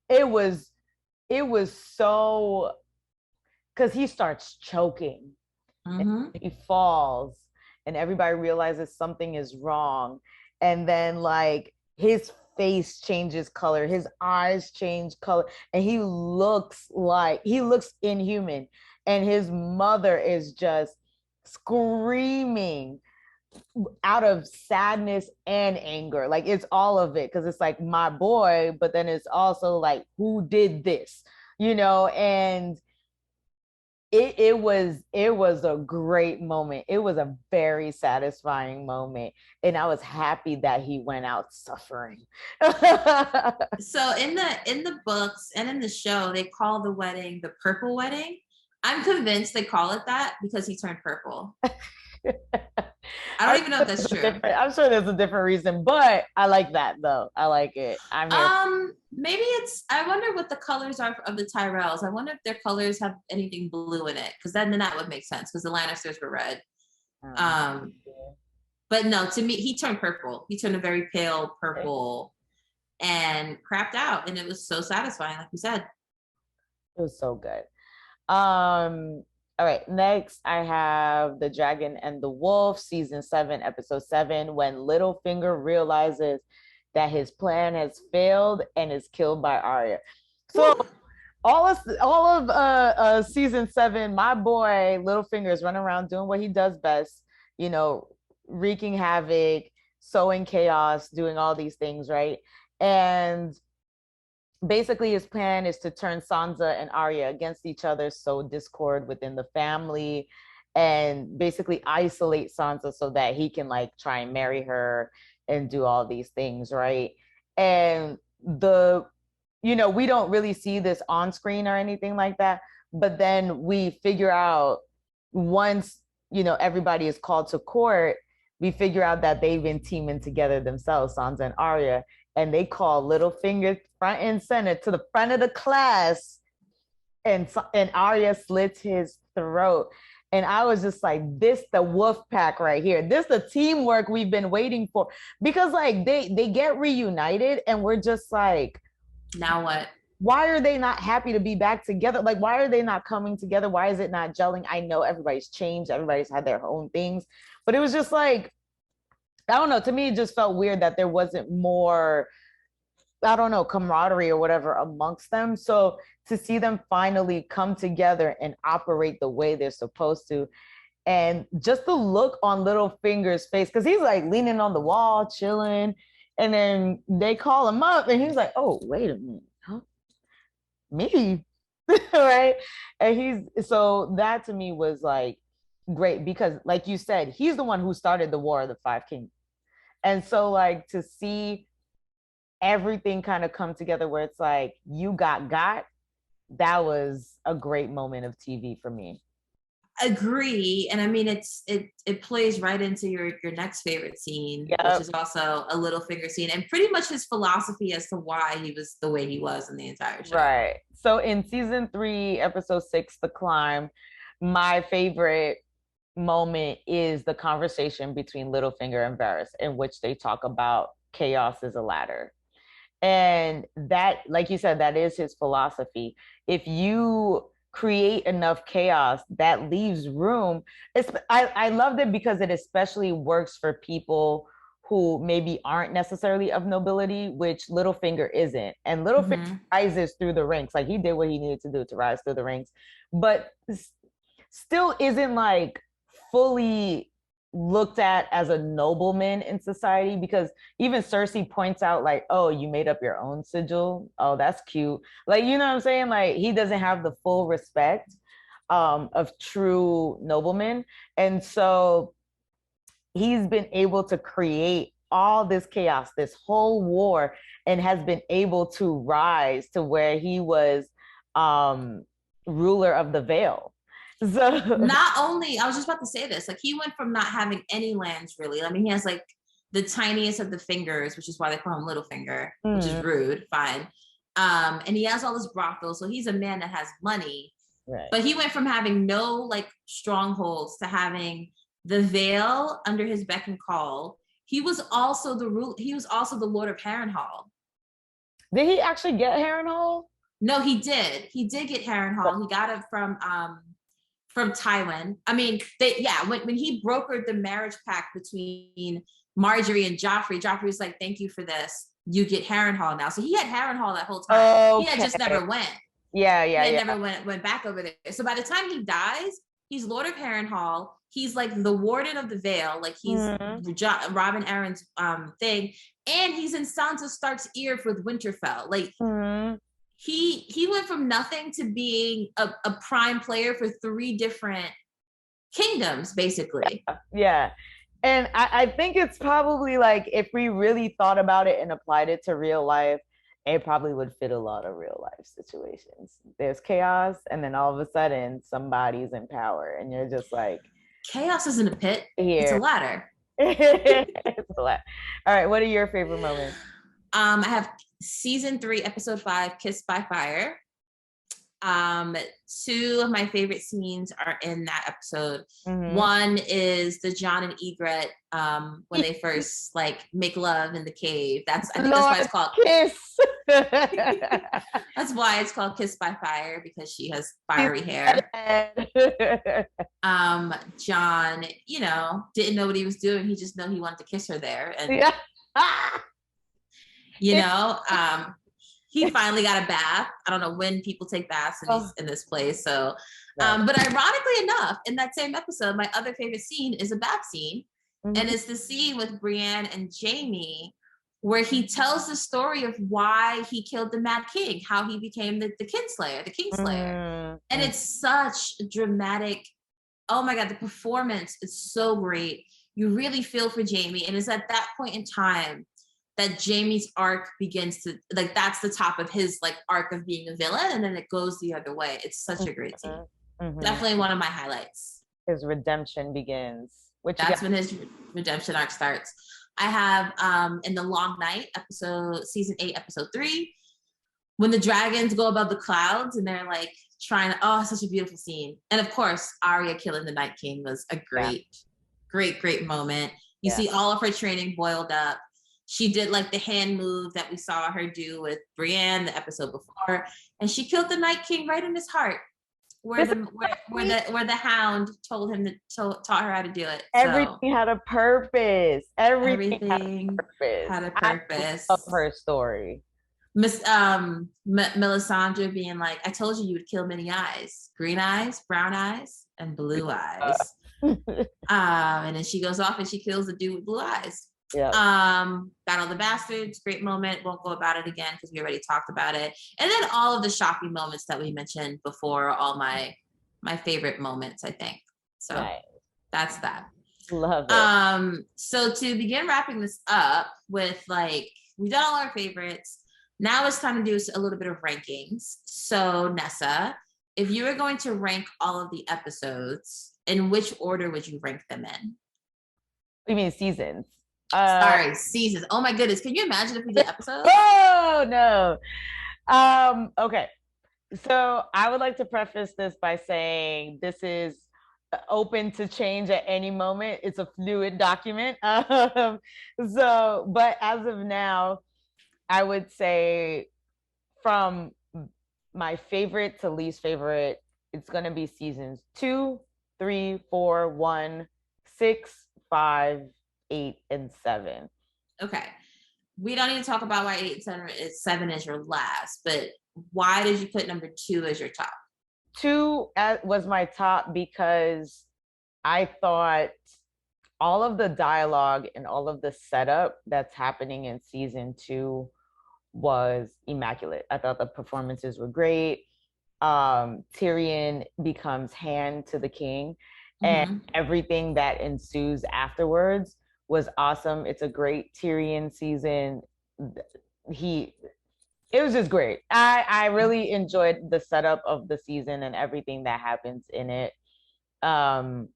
it was so, because he starts choking and he falls and everybody realizes something is wrong, and then like his face changes color, his eyes change color, and he looks inhuman, and his mother is just screaming out of sadness and anger. Like, it's all of it, because it's like, my boy, but then it's also like, who did this, and it was a great moment. It was a very satisfying moment, and I was happy that he went out suffering. So in the books and in the show, they call the wedding the purple wedding. I'm convinced they call it that because he turned purple. I don't even know if that's true. I'm sure there's a different reason, but I like that though. I like it. I'm here. Maybe it's, I wonder what the colors are of the Tyrells. I wonder if their colors have anything blue in it, because then that would make sense, because the Lannisters were red. But no, to me, he turned purple. He turned a very pale purple and crapped out, and it was so satisfying, like you said. It was so good. All right, next I have The Dragon and the Wolf, season 7, episode 7, when Littlefinger realizes that his plan has failed and is killed by Arya. So all of season 7, my boy Littlefinger is running around doing what he does best, wreaking havoc, sowing chaos, doing all these things, right? And basically his plan is to turn Sansa and Arya against each other, sow discord within the family, and basically isolate Sansa so that he can like try and marry her and do all these things, right? And we don't really see this on screen or anything like that, but then we figure out, once everybody is called to court, we figure out that they've been teaming together themselves, Sansa and Arya, and they call Littlefinger front and center to the front of the class, and Arya slits his throat. And I was just like, this the wolf pack right here. This the teamwork we've been waiting for. Because like they get reunited and we're just like, now what? Why are they not happy to be back together? Like, why are they not coming together? Why is it not gelling? I know everybody's changed. Everybody's had their own things. But it was just like, I don't know. To me, it just felt weird that there wasn't more, I don't know, camaraderie or whatever amongst them. So to see them finally come together and operate the way they're supposed to, and just the look on Littlefinger's face, because he's like leaning on the wall, chilling, and then they call him up, and he's like, "Oh, wait a minute, huh? Me?" Right? And so that to me was like great, because like you said, he's the one who started the War of the Five Kingdoms. And so like to see everything kind of come together where it's like, you got, that was a great moment of TV for me. Agree. And I mean, it plays right into your next favorite scene, which is also a Littlefinger scene, and pretty much his philosophy as to why he was the way he was in the entire show. Right. So in season 3, episode 6, The Climb, my favorite moment is the conversation between Littlefinger and Varys, in which they talk about chaos is a ladder. And that, like you said, that is his philosophy. If you create enough chaos, that leaves room. I loved it because it especially works for people who maybe aren't necessarily of nobility, which Littlefinger isn't. And Littlefinger rises through the ranks. Like, he did what he needed to do to rise through the ranks, but still isn't like fully looked at as a nobleman in society, because even Cersei points out like, oh, you made up your own sigil. Oh, that's cute. Like, you know what I'm saying? Like, he doesn't have the full respect of true noblemen. And so he's been able to create all this chaos, this whole war, and has been able to rise to where he was ruler of the Vale. So not only, I was just about to say this, like he went from not having any lands really. I mean, he has like the tiniest of the fingers, which is why they call him Littlefinger, which is rude, fine. And he has all this brothels, so he's a man that has money. right. But he went from having no like strongholds to having the Vale under his beck and call. He was also the Lord of Harrenhal. Did he actually get Harrenhal? No, he did. He did get Harrenhal. He got it from Tywin. I mean, when he brokered the marriage pact between Marjorie and Joffrey was like, "Thank you for this. You get Harrenhal now." So he had Harrenhal that whole time. Okay. He had just never went. Yeah. Never went back over there. So by the time he dies, he's Lord of Harrenhal. He's like the warden of the Vale. Like he's Robin Arryn's thing, and he's in Sansa Stark's ear with Winterfell. Like he went from nothing to being a prime player for 3 different kingdoms, basically. Yeah. And I think it's probably like, if we really thought about it and applied it to real life, it probably would fit a lot of real life situations. There's chaos, and then all of a sudden somebody's in power, and you're just like, chaos isn't a pit. Here. It's a ladder. It's a ladder. All right. What are your favorite moments? I have season 3, episode 5, Kissed by Fire. 2 of my favorite scenes are in that episode. One is the Jon and Ygritte when they first like make love in the cave. I think that's why it's called Kiss. That's why it's called Kissed by Fire, because she has fiery hair. Jon, didn't know what he was doing. He just knew he wanted to kiss her there, and he finally got a bath. I don't know when people take baths in this place. So, but ironically enough, in that same episode, my other favorite scene is a bath scene. And it's the scene with Brienne and Jaime, where he tells the story of why he killed the Mad King, how he became the Kinslayer, the Kingslayer. And it's such a dramatic, oh my God, the performance is so great. You really feel for Jaime. And it's at that point in time that Jaime's arc begins to, like, that's the top of his like arc of being a villain, and then it goes the other way. It's such a great scene. Definitely one of my highlights. His redemption begins. That's when his redemption arc starts. I have in The Long Night, season 8, episode 3, when the dragons go above the clouds and they're like trying to, such a beautiful scene. And of course, Arya killing the Night King was a great moment. You see all of her training boiled up. She did like the hand move that we saw her do with Brienne the episode before, and she killed the Night King right in his heart, where the Hound told him taught her how to do it. Everything had a purpose. Everything had a purpose. I love her story. Miss Melisandre being like, "I told you would kill many eyes: green eyes, brown eyes, and blue eyes." And then she goes off and she kills the dude with blue eyes. Battle of the Bastards, great moment. Won't go about it again because we already talked about it. And then all of the shocking moments that we mentioned before, all my favorite moments, I think. So that's that. Love it. So to begin wrapping this up with, like, we've done all our favorites. Now it's time to do a little bit of rankings. So Nessa, if you were going to rank all of the episodes, in which order would you rank them in? You mean seasons? Sorry, seasons. Oh my goodness. Can you imagine if we did episodes? Oh no. Okay. So I would like to preface this by saying this is open to change at any moment. It's a fluid document. But as of now, I would say from my favorite to least favorite, it's going to be seasons 2, 3, 4, 1, 6, 5, 8, and 7. Okay. We don't need to talk about why 8 and 7 is your last, but why did you put number 2 as your top? 2 was my top because I thought all of the dialogue and all of the setup that's happening in season 2 was immaculate. I thought the performances were great. Tyrion becomes hand to the king, and Mm-hmm. everything that ensues afterwards was awesome. It's a great Tyrion season. He it was just great. I really enjoyed the setup of the season and everything that happens in it. Um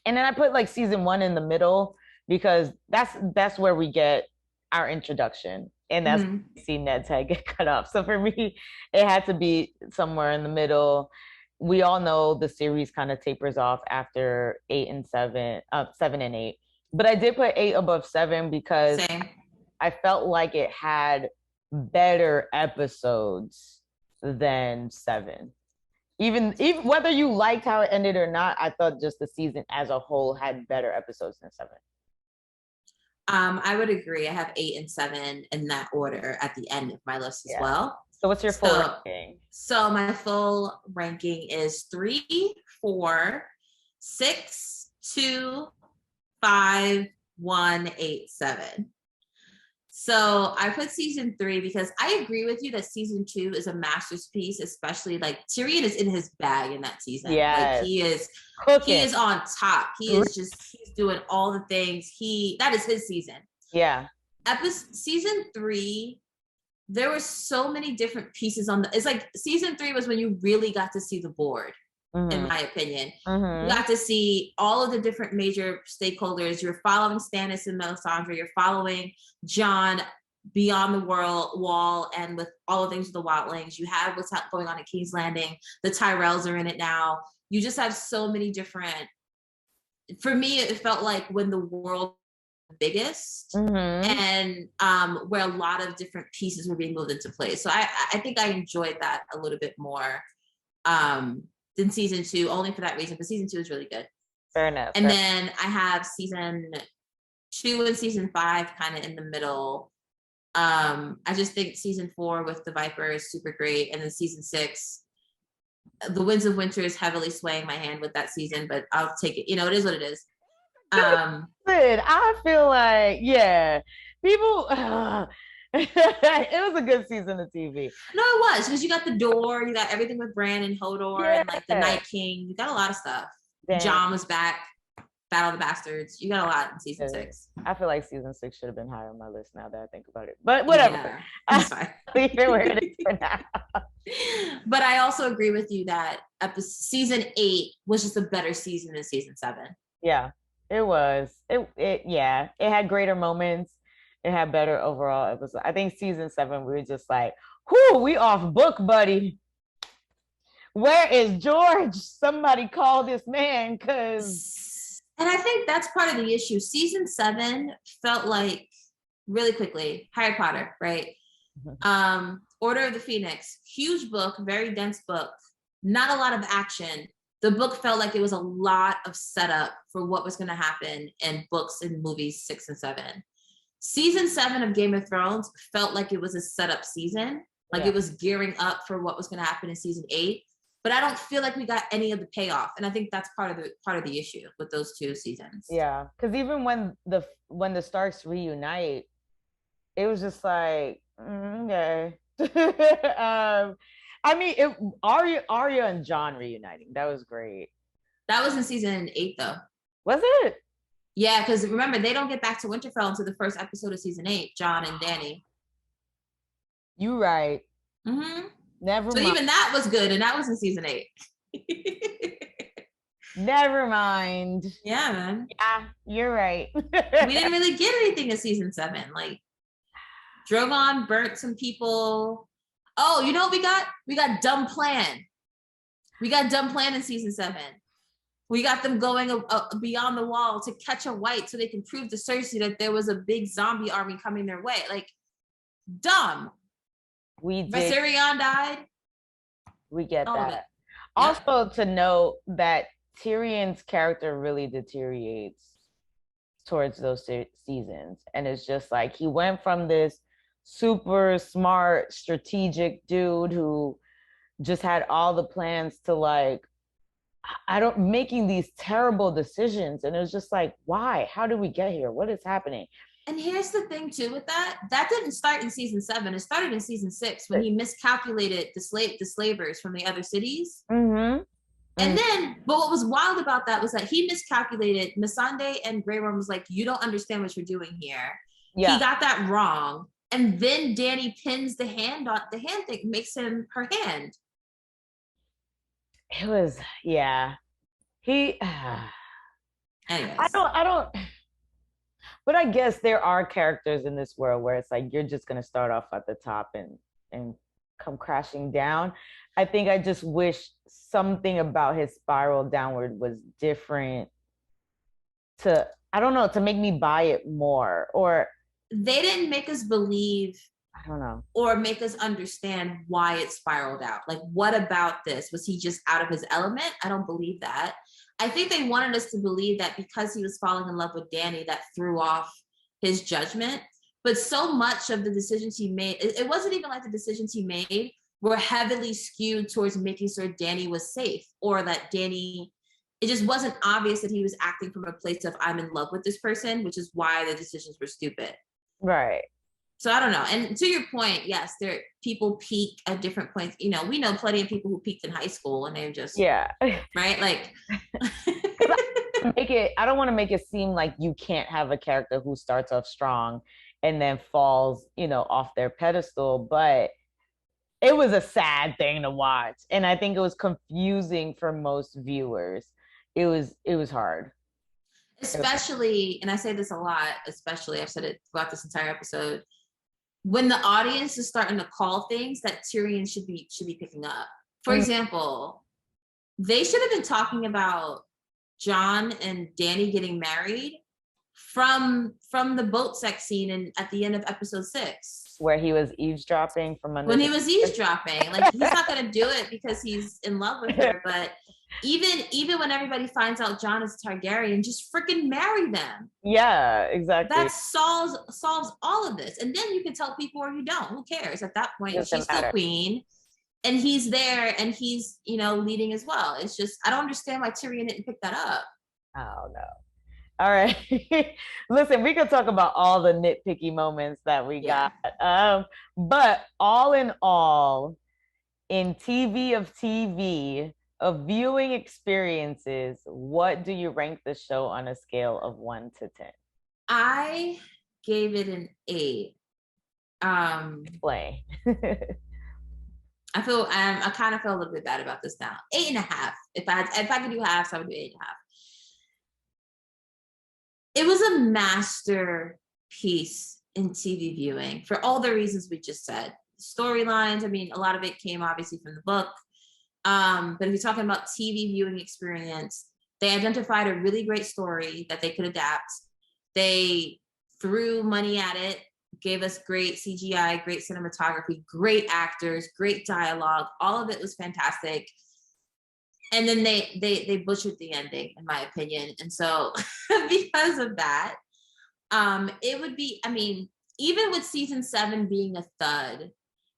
and then I put like season 1 in the middle because that's where we get our introduction, and that's Mm-hmm. see Ned's head get cut off. So for me, it had to be somewhere in the middle. We all know the series kind of tapers off after 8 and 7, 7 and 8. But I did put 8 above 7 because Same. I felt like it had better episodes than 7. Even whether you liked how it ended or not, I thought just the season as a whole had better episodes than 7. I would agree. I have 8 and 7 in that order at the end of my list as Yeah. well. So what's your full So, ranking? so my full ranking is 3, 4, 6, 2, 5, 1, 8, 7. So I put season 3 because I agree with you that season 2 is a masterpiece, especially like Tyrion is in his bag in that season. Like Yes. he is Cooking. on top. He's doing all the things. That is his season. Yeah. Season 3, there were so many different pieces it's like season 3 was when you really got to see the board. In my opinion, you got to see all of the different major stakeholders. You're following Stannis and Melisandre. You're following Jon beyond the wall, and with all the things with the wildlings. You have what's going on at King's Landing. The Tyrells are in it now. You just have so many different. For me, it felt like when the world was biggest, and where a lot of different pieces were being moved into place. So I think I enjoyed that a little bit more. Than season 2, only for that reason, but season 2 is really good. Fair enough. And then I have season 2 and season 5 kind of in the middle. I just think season 4 with the Viper is super great. And then season 6, the Winds of Winter is heavily swaying my hand with that season, but I'll take it. It is what it is. I feel like, yeah, people, it was a good season of TV. No, it was, because you got the door, you got everything with Bran and Hodor, and like the Night King. You got a lot of stuff. Jon was back. Battle of the Bastards. You got a lot in season 6. I feel like season 6 should have been higher on my list now that I think about it. But whatever. Yeah, that's fine. Leave it where it is for now. But I also agree with you that season 8 was just a better season than season 7. Yeah, it was. It had greater moments. It had better overall episodes. I think season 7, we were just like, whoo, we off book, buddy. Where is George? Somebody call this man, because. And I think that's part of the issue. Season 7 felt like, really quickly, Harry Potter, right? Order of the Phoenix, huge book, very dense book, not a lot of action. The book felt like it was a lot of setup for what was going to happen in books and movies 6 and 7. Season 7 of Game of Thrones felt like it was a setup season, like it was gearing up for what was going to happen in season 8. But I don't feel like we got any of the payoff, and I think that's part of the issue with those 2 seasons. Yeah, because even when the Starks reunite, it was just like, okay. I mean, Arya and Jon reuniting, that was great. That was in season 8, though. Was it? Yeah, because remember, they don't get back to Winterfell until the first episode of season 8, Jon and Dany. You right. Never so mind. Even that was good, and that was in season 8. Never mind. Yeah, man. Yeah, you're right. We didn't really get anything in season 7. Like, Drogon burnt some people. Oh, you know what we got? We got Dumb Plan. We got Dumb Plan in season 7. We got them going beyond the wall to catch a white so they can prove to Cersei that there was a big zombie army coming their way. Like, dumb. We did. Viserion died. We get that. Also, to note that Tyrion's character really deteriorates towards those seasons. And it's just like, he went from this super smart, strategic dude who just had all the plans to like I don't making these terrible decisions. And it was just like, why? How did we get here? What is happening? And here's the thing too with that. That didn't start in season 7. It started in season 6 when he miscalculated the slavers from the other cities. Mm-hmm. And then, but what was wild about that was that he miscalculated. Missandei and Grey Worm was like, "You don't understand what you're doing here." Yeah. He got that wrong. And then Dany pins the hand thing, makes him her hand. It was, yeah. He anyways. I don't but I guess there are characters in this world where it's like you're just gonna start off at the top and come crashing down. I think I just wish something about his spiral downward was different to, I don't know, to make me buy it more. Or they didn't make us believe, I don't know, or make us understand why it spiraled out. Like, what about this? Was he just out of his element? I don't believe that. I think they wanted us to believe that because he was falling in love with Dany, that threw off his judgment. But so much of the decisions he made, it wasn't even like the decisions he made were heavily skewed towards making sure Dany was safe, or that Dany, it just wasn't obvious that he was acting from a place of I'm in love with this person, which is why the decisions were stupid. Right. So I don't know. And to your point, yes, there people peak at different points. You know, we know plenty of people who peaked in high school and they're just right. Like I don't want to make it seem like you can't have a character who starts off strong and then falls, you know, off their pedestal, but it was a sad thing to watch. And I think it was confusing for most viewers. It was hard. Especially, and I say this a lot, especially, I've said it throughout this entire episode, when the audience is starting to call things that Tyrion should be picking up. For example, they should have been talking about Jon and Dany getting married from the boat sex scene at the end of episode 6, where he was eavesdropping from under. When he was eavesdropping, like he's not going to do it because he's in love with her, but even when everybody finds out Jon is Targaryen, just freaking marry them. Yeah, exactly. That solves all of this, and then you can tell people or you don't. Who cares at that point? She's still queen, and he's there, and he's, you know, leading as well. It's just, I don't understand why Tyrion didn't pick that up. Oh no. All right. Listen, we could talk about all the nitpicky moments that we got. But all in all, in TV of viewing experiences, what do you rank the show on a scale of 1 to 10? I gave it an 8. Play. I kind of feel a little bit bad about this now. 8.5. If I could do halves, I would do 8.5. It was a masterpiece in TV viewing for all the reasons we just said. Storylines, I mean, a lot of it came obviously from the book. But if you're talking about TV viewing experience, they identified a really great story that they could adapt. They threw money at it, gave us great CGI, great cinematography, great actors, great dialogue. All of it was fantastic. And then they butchered the ending, in my opinion. And so because of that, it would be, I mean, even with season 7 being a thud,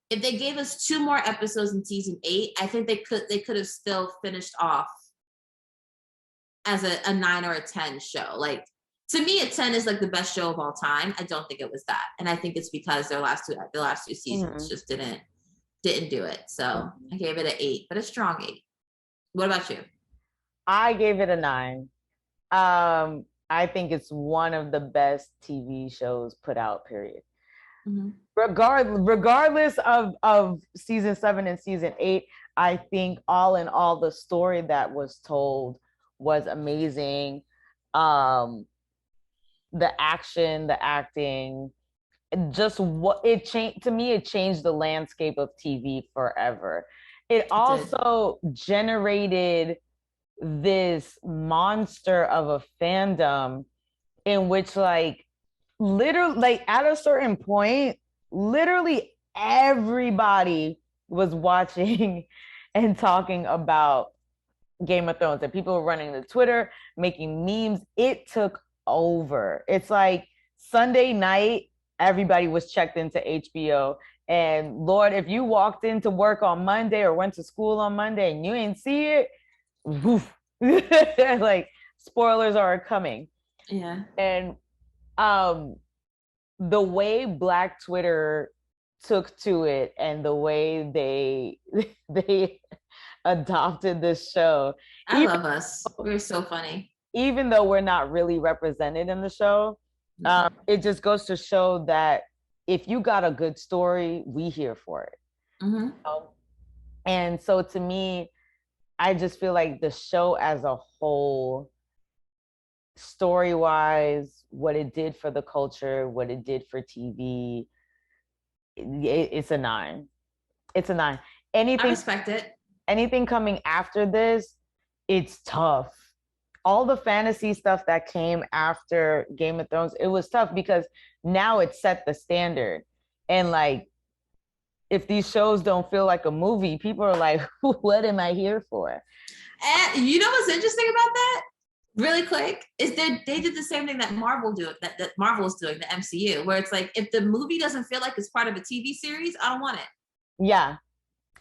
if they gave us 2 more episodes in season 8, I think they could have still finished off as a 9 or a 10 show. Like, to me, a 10 is like the best show of all time. I don't think it was that. And I think it's because the last two seasons just didn't do it. So I gave it an 8, but a strong 8. What about you? I gave it a 9. I think it's one of the best TV shows put out, period. Mm-hmm. Regardless of season 7 and season 8, I think all in all, the story that was told was amazing. The action, the acting, just what it changed to me, it changed the landscape of TV forever. It also generated this monster of a fandom in which, like, literally, like, at a certain point, literally everybody was watching and talking about Game of Thrones, and people were running to Twitter, making memes. It took over. It's like Sunday night, everybody was checked into HBO. And Lord, if you walked into work on Monday or went to school on Monday and you ain't see it, woof, Like spoilers are coming. Yeah. And um the way Black Twitter took to it and the way they they adopted this show, I even love us. We're so funny. even though we're not really represented in the show, No. it just goes to show that if you got a good story, we here for it. Hmm. And so to me, I just feel like the show as a whole, story wise, what it did for the culture, what it did for TV, it's a nine. It's a nine. I Anything, respect it. anything coming after this, it's tough. All the fantasy stuff that came after Game of Thrones, it was tough because now it set the standard. And like, if these shows don't feel like a movie, people are like, what am I here for? And you know what's interesting about that? Really quick, is they did the same thing that Marvel do that Marvel is doing, the MCU, where it's like if the movie doesn't feel like it's part of a TV series, I don't want it. Yeah.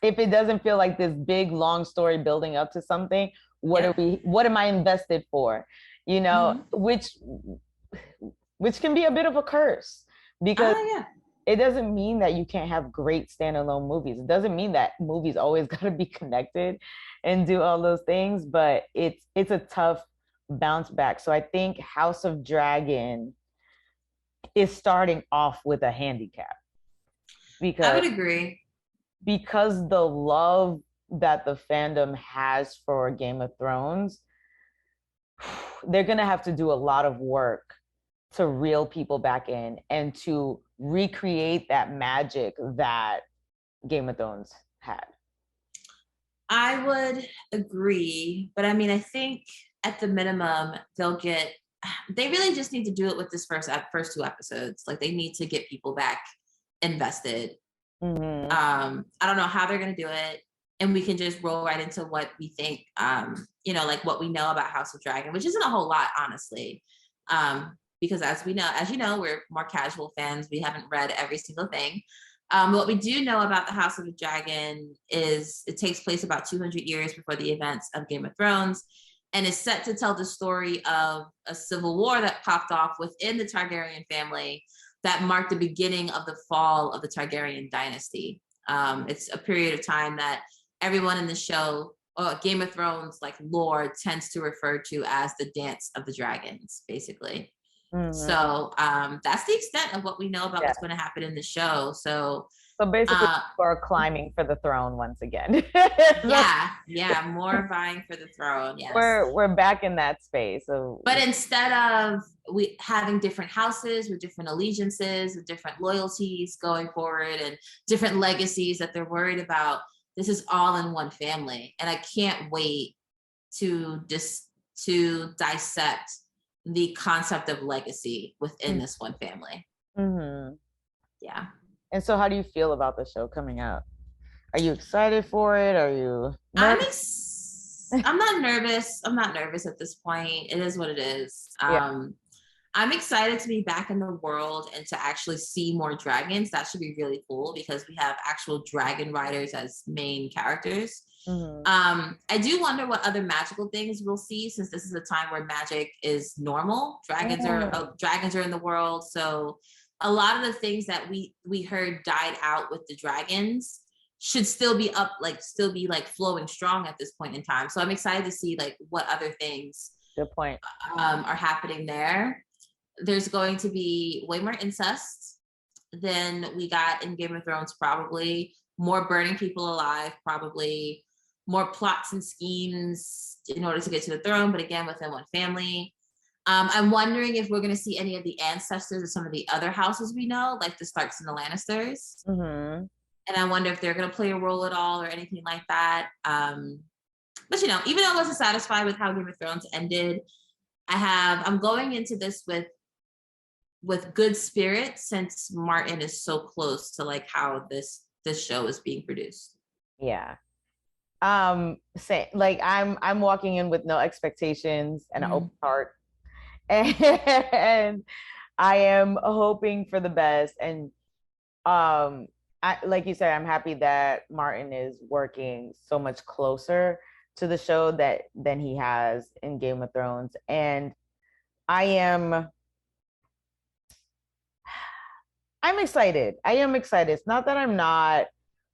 If it doesn't feel like this big long story building up to something, Yep. what am I invested for? You know, Mm-hmm. which can be a bit of a curse because Oh yeah. it doesn't mean that you can't have great standalone movies. It doesn't mean that movies always got to be connected and do all those things, but it's a tough bounce back. So I think House of Dragon is starting off with a handicap I because would agree. the love that the fandom has for Game of Thrones, they're going to have to do a lot of work to reel people back in and to recreate that magic that Game of Thrones had. I would agree, but I mean, I think at the minimum they'll get. They really just need to do it with this first two episodes. Like they need to get people back invested. Mm-hmm. I don't know how they're gonna do it, and we can just roll right into what we think. Like what we know about House of Dragon, which isn't a whole lot, honestly. Because as you know, we're more casual fans. We haven't read every single thing. What we do know about the House of the Dragon is it takes place about 200 years before the events of Game of Thrones and is set to tell the story of a civil war that popped off within the Targaryen family that marked the beginning of the fall of the Targaryen dynasty. It's a period of time that everyone in the show, Game of Thrones, like lore, tends to refer to as the Dance of the Dragons, basically. Mm-hmm. So that's the extent of what we know about Yeah. what's going to happen in the show. So So basically, uh, people are climbing for the throne once again. yeah, more vying for the throne. Yes. We're back in that space. So But instead of we having different houses with different allegiances, with different loyalties going forward, and different legacies that they're worried about, this is all in one family, and I can't wait to dissect the concept of legacy within this one family. mm-hmm. Yeah. And so, how do you feel about the show coming out? Are you excited for it? Are you nervous? I'm not nervous. I'm not nervous at this point. It is what it is. Yeah. I'm excited to be back in the world and to actually see more dragons. That should be really cool because we have actual dragon riders as main characters. Mm-hmm. I do wonder what other magical things we'll see since this is a time where magic is normal. Dragons are in the world, so a lot of the things that we heard died out with the dragons should still be up, like still be like flowing strong at this point in time. So I'm excited to see like what other things Good point. are happening there. There's going to be way more incest than we got in Game of Thrones, probably more burning people alive, probably more plots and schemes in order to get to the throne, but again within one family. I'm wondering if we're going to see any of the ancestors of some of the other houses we know, like the Starks and the Lannisters. Mm-hmm. And I wonder if they're going to play a role at all or anything like that. But even though I wasn't satisfied with how Game of Thrones ended, I'm going into this with good spirit since Martin is so close to like how this show is being produced. Yeah. Say like I'm walking in with no expectations and an open heart, and I am hoping for the best. And I like you said, I'm happy that Martin is working so much closer to the show than he has in Game of Thrones. And I am I'm excited. I am excited. It's not that I'm not,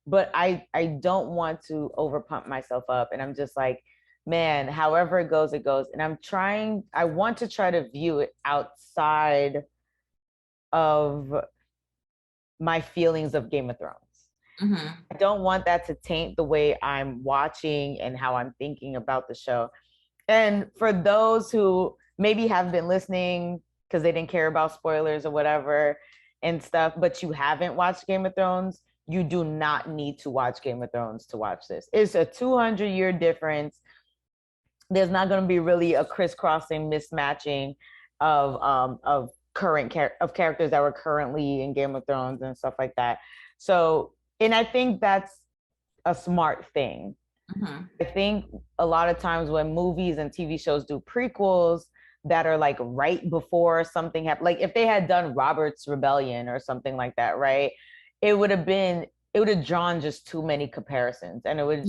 but I don't want to overpump myself up. And I'm just like, man, however it goes, it goes. And I want to try to view it outside of my feelings of Game of Thrones. Mm-hmm. I don't want that to taint the way I'm watching and how I'm thinking about the show. And for those who maybe have been listening because they didn't care about spoilers or whatever and stuff, but you haven't watched Game of Thrones, you do not need to watch Game of Thrones to watch this. It's a 200-year difference. There's not going to be really a crisscrossing mismatching of characters that were currently in Game of Thrones and stuff like that. So, and I think that's a smart thing. Mm-hmm. I think a lot of times when movies and TV shows do prequels that are like right before something happened, like if they had done Robert's Rebellion or something like that, right? It would have drawn just too many comparisons, and it would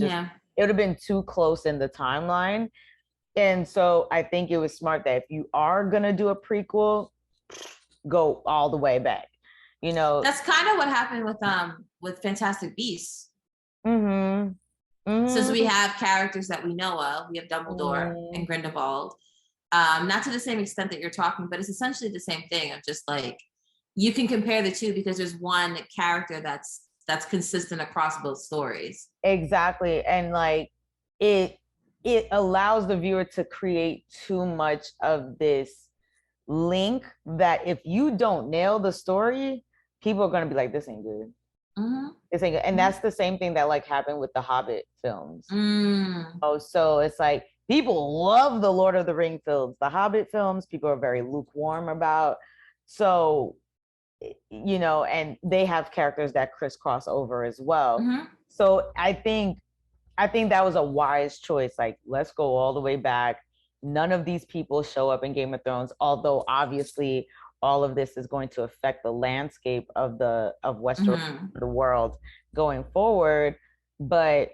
have been too close in the timeline. And so I think it was smart that if you are gonna do a prequel, go all the way back. You know, that's kind of what happened with Fantastic Beasts. Mm-hmm. Mm-hmm. Since we have characters that we know of, we have Dumbledore and Grindelwald. Not to the same extent that you're talking, but it's essentially the same thing of just like you can compare the two because there's one character that's consistent across both stories. Exactly. And like it allows the viewer to create too much of this link that if you don't nail the story, people are going to be like, this ain't good. Mm-hmm. This ain't good. And that's the same thing that like happened with the Hobbit films. Mm. Oh, so it's like people love the Lord of the Ring films. The Hobbit films, people are very lukewarm about. So, you know, and they have characters that crisscross over as well. Mm-hmm. So I think that was a wise choice. Like, let's go all the way back. None of these people show up in Game of Thrones, although obviously all of this is going to affect the landscape of Westeros, Mm-hmm. the world going forward. But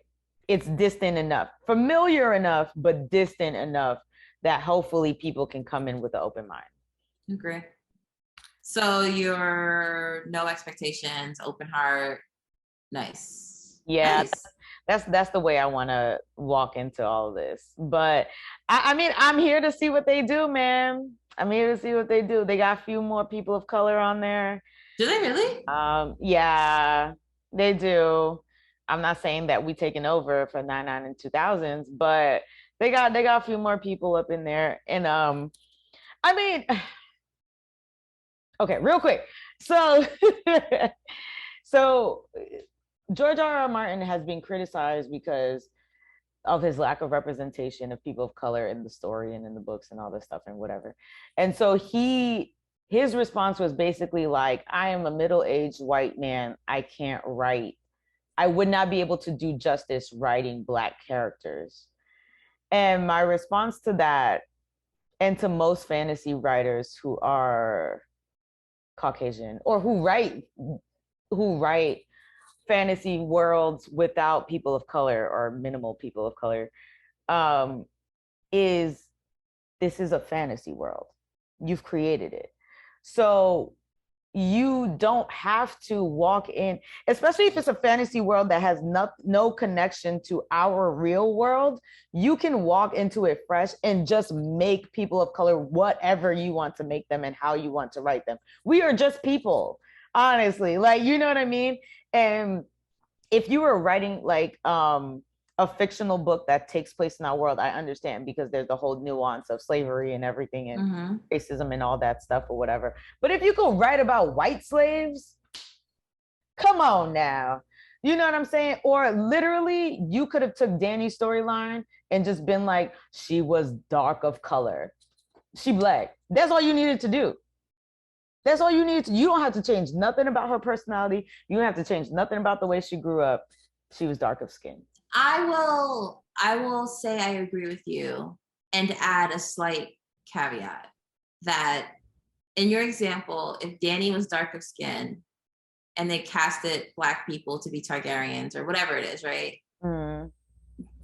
it's distant enough, familiar enough, but distant enough that hopefully people can come in with an open mind. Agree. So you're no expectations, open heart, nice. Yeah, nice. that's the way I want to walk into all of this. But I mean, I'm here to see what they do, man. I'm here to see what they do. They got a few more people of color on there. Do they really? Yeah, they do. I'm not saying that we taken over for 99 and 2000s, but they got a few more people up in there. And I mean, okay, real quick. So so George R.R. Martin has been criticized because of his lack of representation of people of color in the story and in the books and all this stuff and whatever. And so his response was basically like, I am a middle-aged white man. I can't write. I would not be able to do justice writing Black characters. And my response to that, and to most fantasy writers who are Caucasian or who write fantasy worlds without people of color or minimal people of color, is this is a fantasy world. You've created it. So you don't have to walk in, especially if it's a fantasy world that has no connection to our real world. You can walk into it fresh and just make people of color whatever you want to make them and how you want to write them. We are just people, honestly. Like, you know what I mean? And if you were writing like a fictional book that takes place in our world, I understand because there's the whole nuance of slavery and everything and racism and all that stuff or whatever. But if you could write about white slaves, come on now. You know what I'm saying? Or literally, you could have took Dany's storyline and just been like, she was dark of color. She Black. That's all you needed to do. That's all you need to. You don't have to change nothing about her personality. You don't have to change nothing about the way she grew up. She was dark of skin. I will say I agree with you and add a slight caveat that in your example, if Dany was dark of skin and they casted Black people to be Targaryens or whatever it is, right?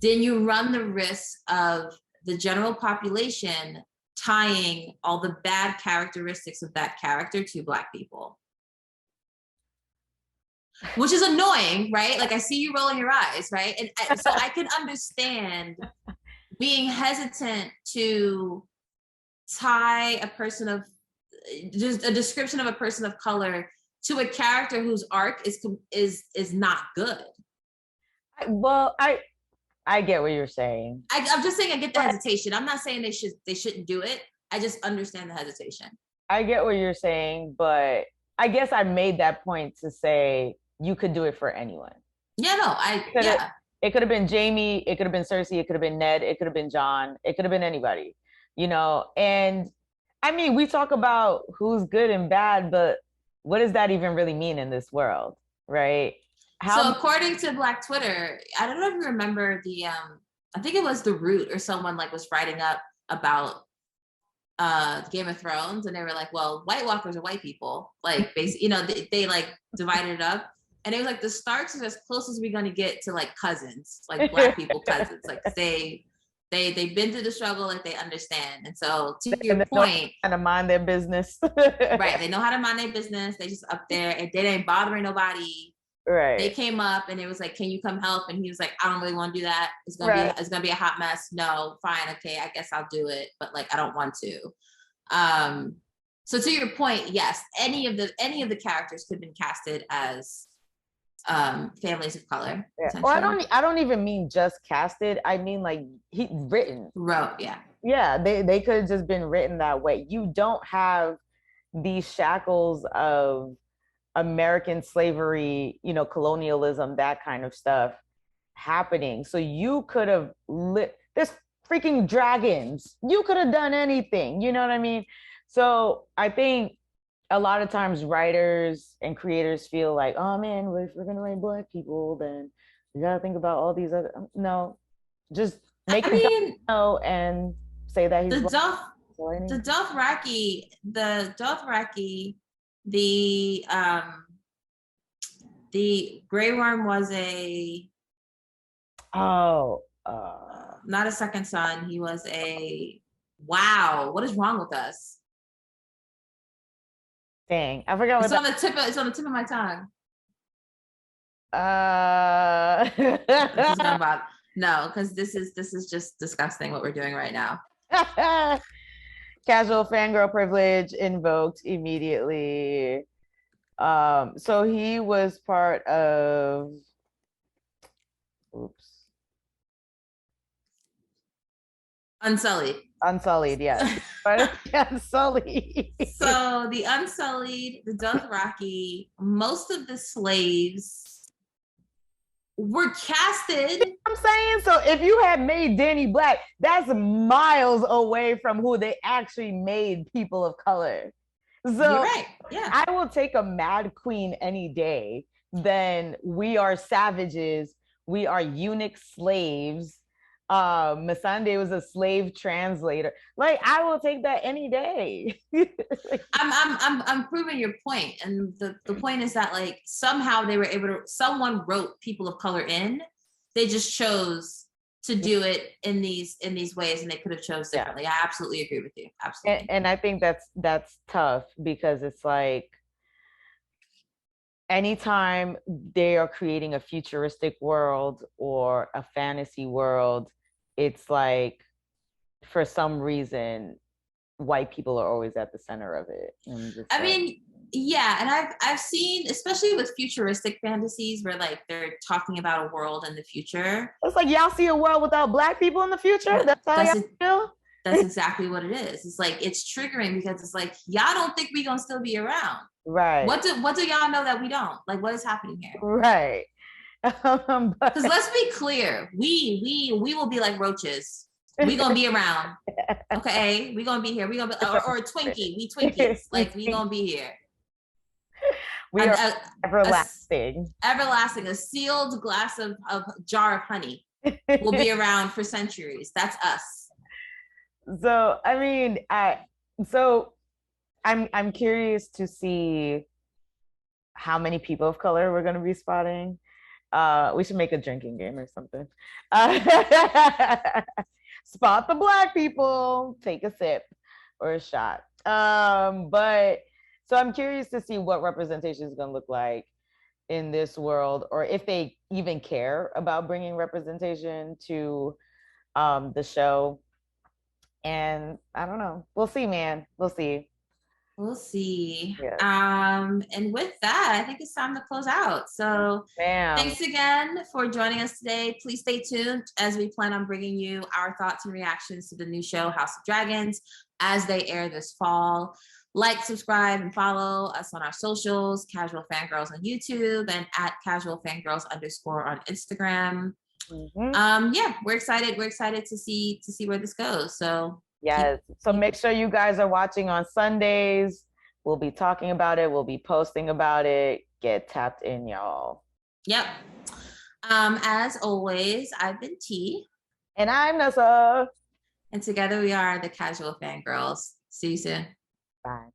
then you run the risk of the general population tying all the bad characteristics of that character to Black people. Which is annoying, right? Like I see you rolling your eyes, right? And so I can understand being hesitant to tie a person of just a description of a person of color to a character whose arc is not good. I get what you're saying. I'm just saying I get the hesitation. I'm not saying they shouldn't do it. I just understand the hesitation. I get what you're saying, but I guess I made that point to say you could do it for anyone. Yeah, no, it could have been Jamie, it could have been Cersei, it could have been Ned, it could have been John, it could have been anybody, you know? And I mean, we talk about who's good and bad, but what does that even really mean in this world, right? So according to Black Twitter, I don't know if you remember I think it was The Root or someone like was writing up about Game of Thrones, and they were like, well, White Walkers are white people, like basically, you know, they like divided it up, and it was like the Starks is as close as we're going to get to like cousins, like Black people cousins, like they've been through the struggle, like they understand. And so to your point, how to mind their business. Right, they know how to mind their business. They just up there and they ain't bothering nobody. Right. They came up and it was like, can you come help? And he was like, I don't really want to do that. It's gonna be a hot mess. No, fine, okay, I guess I'll do it, but like I don't want to. So to your point, yes, any of the characters could have been casted as families of color. Yeah. Well, I don't even mean just casted. I mean like he wrote, yeah. Yeah, they could have just been written that way. You don't have these shackles of American slavery, you know, colonialism, that kind of stuff happening. So you could have there's freaking dragons. You could have done anything, you know what I mean? So I think a lot of times writers and creators feel like, oh man, if we're gonna write Black people, then we gotta think about all these other no, just make it and say that he's the Dothraki, the Grey Worm was not a second son. He was wow. What is wrong with us? Dang, I forgot. It's on the tip of my tongue. No, because this is just disgusting what we're doing right now. Casual fangirl privilege invoked immediately. So he was part of Unsullied, yes. Unsullied. So the Unsullied, the Dothraki, most of the slaves were casted. I'm saying, so if you had made Danny Black, that's miles away from who they actually made people of color. So you're right. Yeah. I will take a Mad Queen any day than we are savages, we are eunuch slaves. Missandei was a slave translator. Like, I will take that any day. I'm proving your point. And the point is that like somehow they were able to, someone wrote people of color in, they just chose to do it in these ways, and they could have chose differently. I absolutely agree with you. Absolutely. And I think that's tough, because it's like anytime they are creating a futuristic world or a fantasy world, it's like for some reason white people are always at the center of it. I mean, yeah, and I've seen, especially with futuristic fantasies, where like they're talking about a world in the future. It's like, y'all see a world without Black people in the future? That's how y'all feel? That's exactly what it is. It's like, it's triggering, because it's like, y'all don't think we're gonna still be around. Right. What do y'all know that we don't? Like, what is happening here? Right. Because let's be clear, we will be like roaches. We gonna be around. Okay, we gonna be here. We gonna be, or a Twinkie. We Twinkies. Like, we gonna be here. We are everlasting. Everlasting. A sealed glass of jar of honey will be around for centuries. That's us. So I mean, I'm curious to see how many people of color we're going to be spotting. We should make a drinking game or something. Spot the black people, take a sip or a shot. But so I'm curious to see what representation is going to look like in this world, or if they even care about bringing representation to the show. And I don't know. We'll see, man. We'll see. We'll see. Yeah. And with that, I think it's time to close out. So Bam. thanks again for joining us today. Please stay tuned as we plan on bringing you our thoughts and reactions to the new show, House of Dragons, as they air this fall. Like, subscribe, and follow us on our socials, Casual Fangirls on YouTube and at Casual Fangirls _ on Instagram. Yeah, we're excited. We're excited to see where this goes. So yes. So make sure you guys are watching on Sundays. We'll be talking about it. We'll be posting about it. Get tapped in, y'all. Yep. As always, I've been T. And I'm Nessa. And together we are the Casual Fangirls. See you soon. Bye.